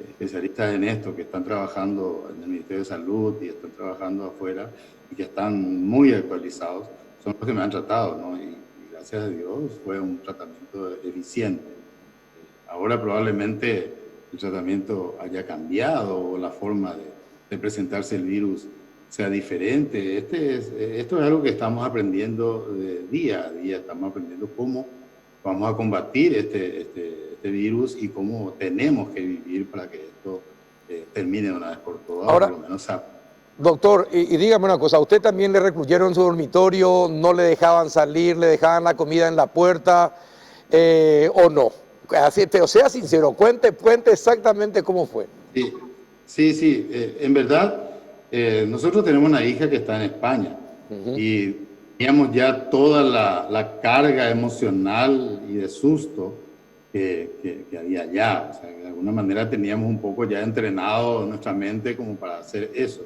[SPEAKER 5] especialistas en esto, que están trabajando en el Ministerio de Salud y están trabajando afuera y que están muy actualizados, son los que me han tratado, ¿no? Y gracias a Dios fue un tratamiento eficiente. Ahora probablemente el tratamiento haya cambiado o la forma de presentarse el virus sea diferente. Esto es algo que estamos aprendiendo día a día, estamos aprendiendo cómo vamos a combatir este virus y cómo tenemos que vivir para que esto termine de una vez por todas.
[SPEAKER 1] Ahora,
[SPEAKER 5] por lo menos.
[SPEAKER 1] Doctor, y dígame una cosa, ¿a usted también le recluyeron en su dormitorio, no le dejaban salir, le dejaban la comida en la puerta o no? Así, pero sea sincero, cuente exactamente cómo fue.
[SPEAKER 5] Sí, en verdad, nosotros tenemos una hija que está en España y teníamos ya toda la carga emocional y de susto que había allá. O sea, de alguna manera teníamos un poco ya entrenado nuestra mente como para hacer eso.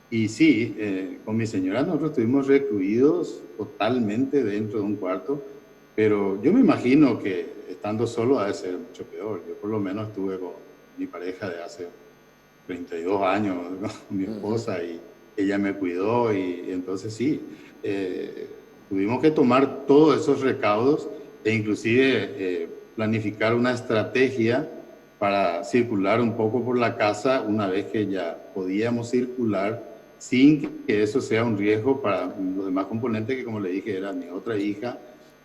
[SPEAKER 5] Y sí, con mi señora nosotros estuvimos recluidos totalmente dentro de un cuarto, pero yo me imagino que estando solo ha de ser mucho peor. Yo por lo menos estuve con mi pareja de hace 32 años, ¿no? Mi esposa, y ella me cuidó y entonces sí, tuvimos que tomar todos esos recaudos e inclusive planificar una estrategia para circular un poco por la casa una vez que ya podíamos circular sin que eso sea un riesgo para los demás componentes que, como le dije, era mi otra hija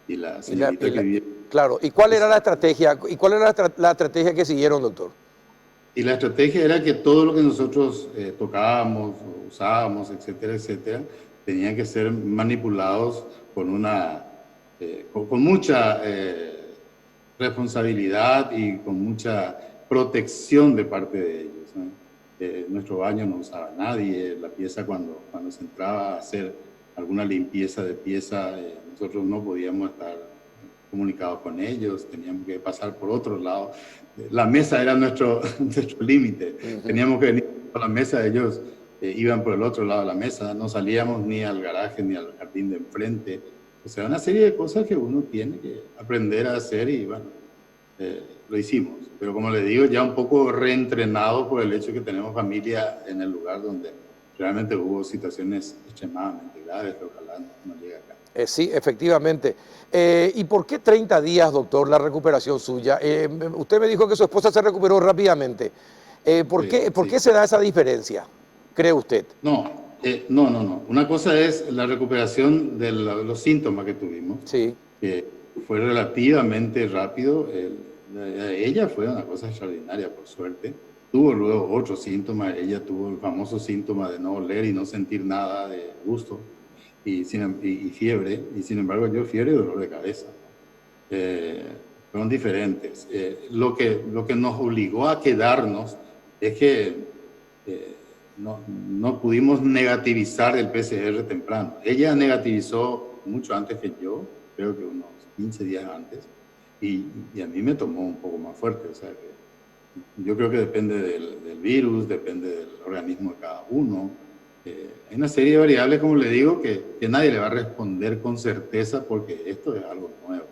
[SPEAKER 5] y la señorita que vivía.
[SPEAKER 1] Claro, ¿y cuál era la estrategia? ¿Y cuál era la estrategia que siguieron, doctor?
[SPEAKER 5] Y la estrategia era que todo lo que nosotros tocábamos, usábamos, etcétera, etcétera, tenían que ser manipulados con mucha responsabilidad y con mucha protección de parte de ellos, ¿no? Nuestro baño no usaba nadie, la pieza cuando se entraba a hacer alguna limpieza de pieza, nosotros no podíamos estar comunicados con ellos, teníamos que pasar por otro lado. La mesa era nuestro límite, teníamos que venir por la mesa, ellos iban por el otro lado de la mesa, no salíamos ni al garaje ni al jardín de enfrente. O sea, una serie de cosas que uno tiene que aprender a hacer y bueno, lo hicimos. Pero como le digo, ya un poco reentrenado por el hecho de que tenemos familia en el lugar donde realmente hubo situaciones extremadamente graves que ojalá no llegue acá.
[SPEAKER 1] Sí, efectivamente. ¿Y por qué 30 días, doctor, la recuperación suya? Usted me dijo que su esposa se recuperó rápidamente. ¿Por qué se da esa diferencia, cree usted?
[SPEAKER 5] No. Una cosa es la recuperación de los síntomas que tuvimos,
[SPEAKER 1] sí,
[SPEAKER 5] que fue relativamente rápido. Ella fue una cosa extraordinaria, por suerte. Tuvo luego otros síntomas. Ella tuvo el famoso síntoma de no oler y no sentir nada de gusto y fiebre. Y sin embargo, yo fiebre y dolor de cabeza. Fueron diferentes. Lo que nos obligó a quedarnos es que no pudimos negativizar el PCR temprano. Ella negativizó mucho antes que yo, creo que unos 15 días antes, y a mí me tomó un poco más fuerte. O sea, que yo creo que depende del virus, depende del organismo de cada uno. Hay una serie de variables, como le digo, que nadie le va a responder con certeza porque esto es algo nuevo.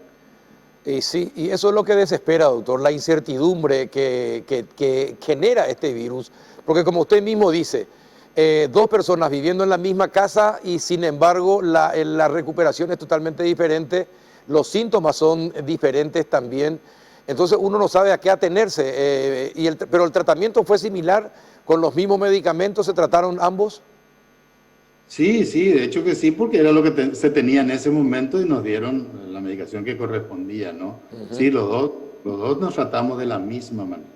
[SPEAKER 1] Sí, y eso es lo que desespera, doctor, la incertidumbre que genera este virus. Porque como usted mismo dice, dos personas viviendo en la misma casa y sin embargo la recuperación es totalmente diferente, los síntomas son diferentes también, entonces uno no sabe a qué atenerse. Pero el tratamiento fue similar, con los mismos medicamentos, ¿se trataron ambos?
[SPEAKER 5] Sí, de hecho que sí, porque era lo que se tenía en ese momento y nos dieron la medicación que correspondía, ¿no? Sí, los dos nos tratamos de la misma manera.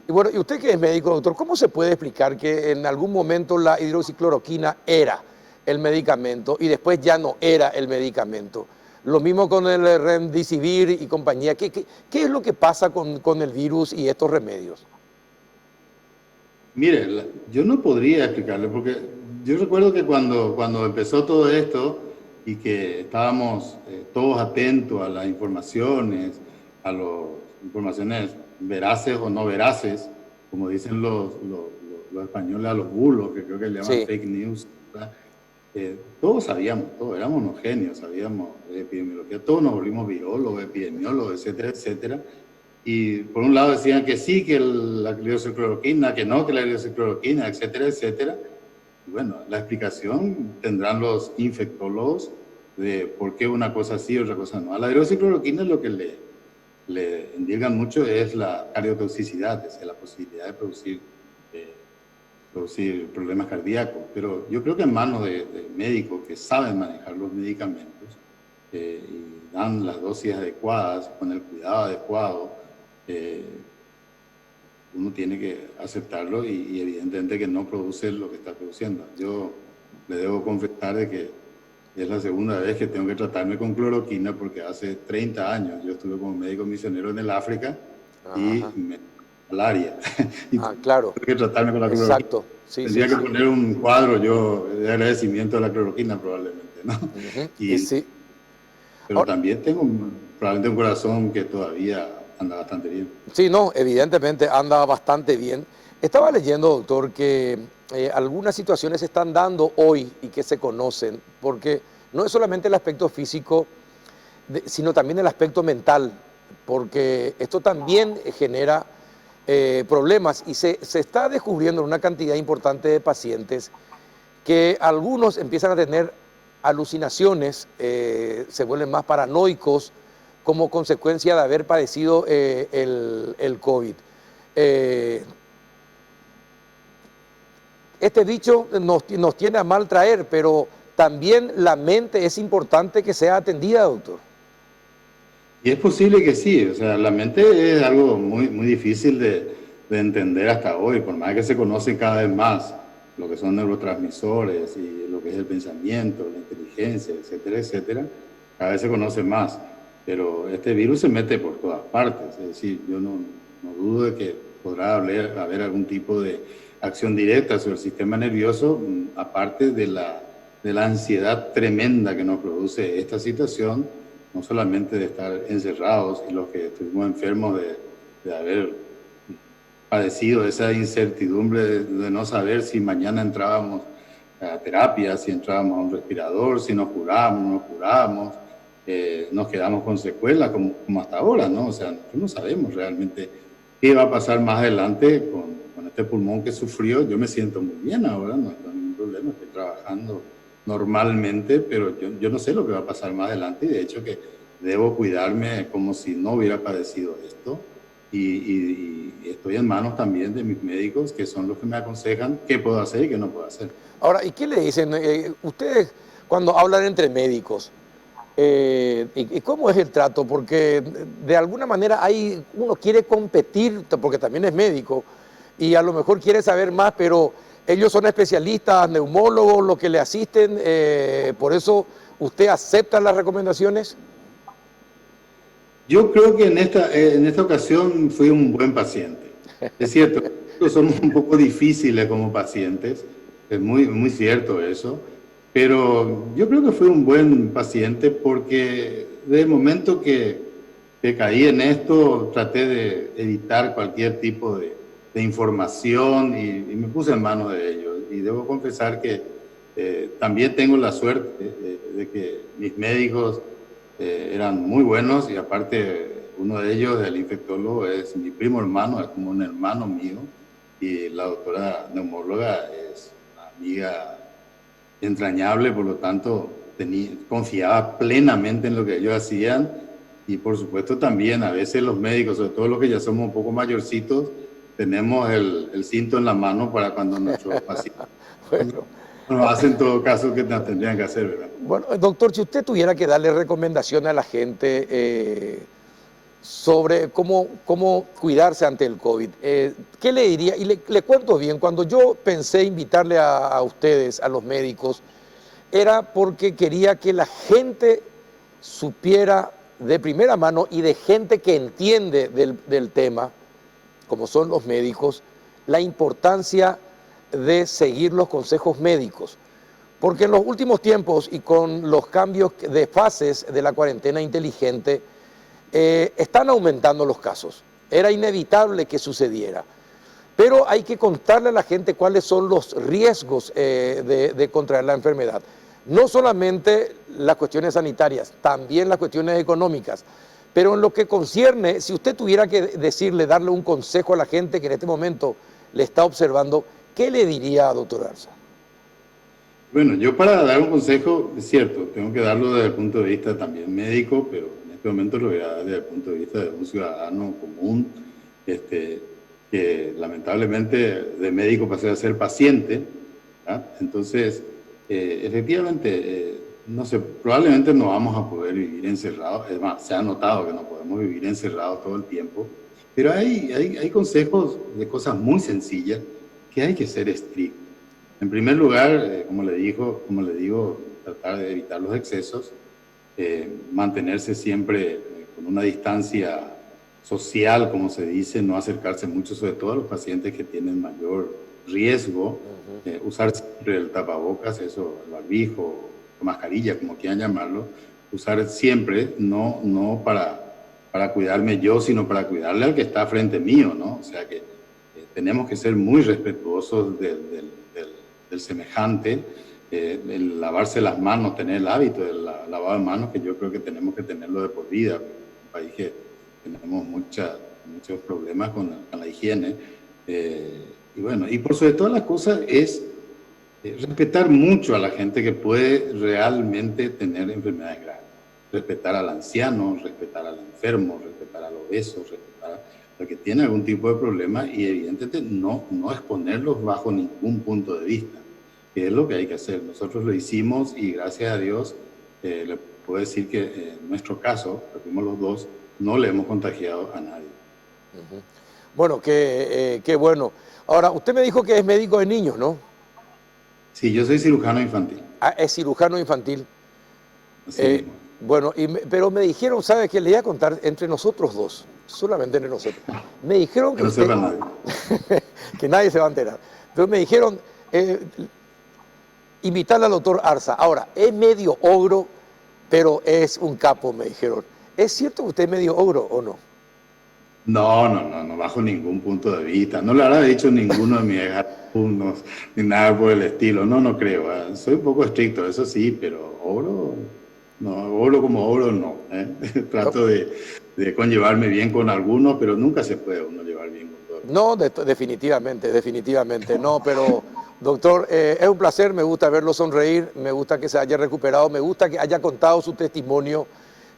[SPEAKER 1] Y bueno, y usted que es médico, doctor, ¿cómo se puede explicar que en algún momento la hidroxicloroquina era el medicamento y después ya no era el medicamento? Lo mismo con el Remdesivir y compañía. ¿Qué es lo que pasa con el virus y estos remedios?
[SPEAKER 5] Mire, yo no podría explicarle, porque yo recuerdo que cuando empezó todo esto y que estábamos todos atentos a las informaciones, a las informaciones veraces o no veraces, como dicen los españoles a los bulos, que creo que le llaman fake news, todos sabíamos, todos éramos unos genios, sabíamos de epidemiología, todos nos volvimos virólogos, epidemiólogos, etcétera, etcétera. Y por un lado decían que sí, que la hidroxicloroquina, que no, que la hidroxicloroquina, etcétera, etcétera. Y bueno, la explicación tendrán los infectólogos de por qué una cosa sí y otra cosa no. A la hidroxicloroquina lo que le indican mucho es la cardiotoxicidad, es decir, la posibilidad de producir problemas cardíacos. Pero yo creo que en manos de médicos que saben manejar los medicamentos y dan las dosis adecuadas, con el cuidado adecuado, uno tiene que aceptarlo y evidentemente que no produce lo que está produciendo. Yo le debo confesar de que es la segunda vez que tengo que tratarme con cloroquina porque hace 30 años yo estuve como médico misionero en el África y malaria. Y
[SPEAKER 1] claro.
[SPEAKER 5] Tuve que tratarme con la cloroquina.
[SPEAKER 1] Exacto. Sí,
[SPEAKER 5] Tendría que poner un cuadro yo de agradecimiento a la cloroquina probablemente, ¿no? Pero ahora, también tengo probablemente un corazón que todavía anda bastante bien.
[SPEAKER 1] Sí, no, evidentemente anda bastante bien. Estaba leyendo, doctor, que algunas situaciones se están dando hoy y que se conocen, porque no es solamente el aspecto físico, sino también el aspecto mental, porque esto también genera problemas y se está descubriendo en una cantidad importante de pacientes que algunos empiezan a tener alucinaciones, se vuelven más paranoicos como consecuencia de haber padecido el COVID. Este dicho nos tiene a mal traer, pero también la mente es importante que sea atendida, doctor.
[SPEAKER 5] Y es posible que sí, o sea, la mente es algo muy, muy difícil de entender hasta hoy, por más que se conoce cada vez más lo que son neurotransmisores y lo que es el pensamiento, la inteligencia, etcétera, etcétera, cada vez se conoce más. Pero este virus se mete por todas partes, es decir, yo no dudo de que podrá haber algún tipo de acción directa sobre el sistema nervioso, aparte de la ansiedad tremenda que nos produce esta situación, no solamente de estar encerrados y los que estuvimos enfermos de haber padecido esa incertidumbre de no saber si mañana entrábamos a terapia, si entrábamos a un respirador, si nos curábamos, no nos curábamos. Nos quedamos con secuelas como hasta ahora, ¿no? O sea, nosotros no sabemos realmente qué va a pasar más adelante con este pulmón que sufrió. Yo me siento muy bien ahora, no tengo ningún problema, estoy trabajando normalmente, pero yo no sé lo que va a pasar más adelante y de hecho que debo cuidarme como si no hubiera padecido esto y estoy en manos también de mis médicos que son los que me aconsejan qué puedo hacer y qué no puedo hacer.
[SPEAKER 1] Ahora, ¿y qué le dicen? Ustedes cuando hablan entre médicos, ¿Y cómo es el trato? Porque de alguna manera uno quiere competir, porque también es médico, y a lo mejor quiere saber más, pero ellos son especialistas, neumólogos, los que le asisten, por eso usted acepta las recomendaciones.
[SPEAKER 5] Yo creo que en esta ocasión fui un buen paciente. Es cierto, somos un poco difíciles como pacientes, es muy cierto eso, pero yo creo que fui un buen paciente porque desde el momento que caí en esto, traté de evitar cualquier tipo de información y me puse en manos de ellos. Y debo confesar que también tengo la suerte de que mis médicos eran muy buenos y aparte uno de ellos, el infectólogo, es mi primo hermano, es como un hermano mío, y la doctora neumóloga es una amiga entrañable, por lo tanto confiaba plenamente en lo que ellos hacían y por supuesto también a veces los médicos, sobre todo los que ya somos un poco mayorcitos, tenemos el cinto en la mano para cuando nuestros pacientes
[SPEAKER 1] Bueno.
[SPEAKER 5] nos hacen todo caso que nos tendrían que hacer, ¿verdad?
[SPEAKER 1] Bueno, doctor, si usted tuviera que darle recomendaciones a la gente sobre cómo cuidarse ante el COVID, ¿qué le diría? Y le cuento bien, cuando yo pensé invitarle a ustedes, a los médicos, era porque quería que la gente supiera de primera mano y de gente que entiende del tema, como son los médicos, la importancia de seguir los consejos médicos. Porque en los últimos tiempos y con los cambios de fases de la cuarentena inteligente, están aumentando los casos. Era inevitable que sucediera. Pero hay que contarle a la gente cuáles son los riesgos de contraer la enfermedad. No solamente las cuestiones sanitarias, también las cuestiones económicas. Pero en lo que concierne, si usted tuviera que darle un consejo a la gente que en este momento le está observando, ¿qué le diría, doctor Arza?
[SPEAKER 5] Bueno, yo para dar un consejo, es cierto, tengo que darlo desde el punto de vista también médico, pero en este momento lo voy a dar desde el punto de vista de un ciudadano común, que lamentablemente de médico pasé a ser paciente, ¿verdad? Entonces, efectivamente, no sé, probablemente no vamos a poder vivir encerrados, es más, se ha notado que no podemos vivir encerrados todo el tiempo, pero hay consejos de cosas muy sencillas que hay que ser estrictos. En primer lugar, como le digo, tratar de evitar los excesos, mantenerse siempre con una distancia social, como se dice, no acercarse mucho, sobre todo a los pacientes que tienen mayor riesgo, usar siempre el tapabocas, eso, el barbijo, mascarilla, como quieran llamarlo, usar siempre, no para cuidarme yo, sino para cuidarle al que está frente mío, ¿no? O sea que tenemos que ser muy respetuosos del semejante, el lavarse las manos, tener el hábito del lavado de manos, que yo creo que tenemos que tenerlo de por vida, un país que tenemos muchos problemas con la higiene, y bueno, y por sobre todas las cosas es respetar mucho a la gente que puede realmente tener enfermedades graves, respetar al anciano, respetar al enfermo, respetar al obeso, respetar al que tiene algún tipo de problema y evidentemente no exponerlos bajo ningún punto de vista, que es lo que hay que hacer. Nosotros lo hicimos y gracias a Dios le puedo decir que en nuestro caso, que fuimos los dos, no le hemos contagiado a nadie.
[SPEAKER 1] Bueno, qué bueno. Ahora, usted me dijo que es médico de niños, ¿no?
[SPEAKER 5] Sí, yo soy cirujano infantil.
[SPEAKER 1] Ah, es cirujano infantil.
[SPEAKER 5] Así
[SPEAKER 1] bueno, pero me dijeron, ¿sabe qué? Le voy a contar entre nosotros dos, solamente entre nosotros. Me dijeron que
[SPEAKER 5] no
[SPEAKER 1] usted,
[SPEAKER 5] sepa nadie.
[SPEAKER 1] que nadie se va a enterar, pero me dijeron invitarle al doctor Arza. Ahora, es medio ogro, pero es un capo, me dijeron. ¿Es cierto que usted es medio ogro o no?
[SPEAKER 5] No, bajo ningún punto de vista. No le habrá dicho ninguno de mis alumnos ni nada por el estilo. No creo. Soy un poco estricto, eso sí, pero oro, no, oro como oro no. Trato de conllevarme bien con algunos, pero nunca se puede uno llevar bien con todos.
[SPEAKER 1] No, definitivamente. No, pero doctor, es un placer, me gusta verlo sonreír, me gusta que se haya recuperado, me gusta que haya contado su testimonio.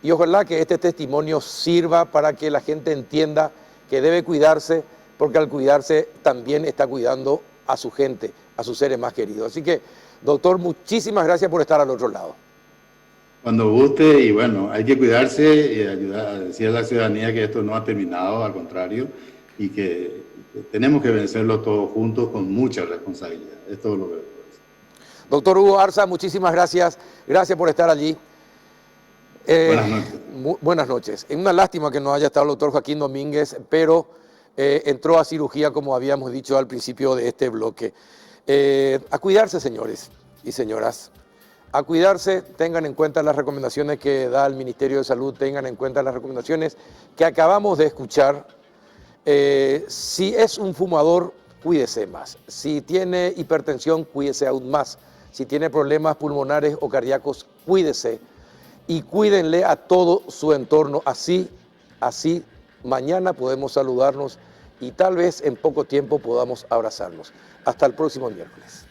[SPEAKER 1] Y ojalá que este testimonio sirva para que la gente entienda que debe cuidarse, porque al cuidarse también está cuidando a su gente, a sus seres más queridos. Así que, doctor, muchísimas gracias por estar al otro lado.
[SPEAKER 5] Cuando guste, y bueno, hay que cuidarse y ayudar a decir a la ciudadanía que esto no ha terminado, al contrario, y que tenemos que vencerlo todos juntos con mucha responsabilidad. Es todo lo que puedo decir.
[SPEAKER 1] Doctor Hugo Arza, muchísimas gracias. Gracias por estar allí.
[SPEAKER 5] Buenas noches.
[SPEAKER 1] Buenas noches. Es una lástima que no haya estado el doctor Joaquín Domínguez, pero entró a cirugía, como habíamos dicho al principio de este bloque. A cuidarse, señores y señoras. A cuidarse, tengan en cuenta las recomendaciones que da el Ministerio de Salud, tengan en cuenta las recomendaciones que acabamos de escuchar. Si es un fumador, cuídese más. Si tiene hipertensión, cuídese aún más. Si tiene problemas pulmonares o cardíacos, cuídese. Y cuídenle a todo su entorno. Así mañana podemos saludarnos y tal vez en poco tiempo podamos abrazarnos. Hasta el próximo miércoles.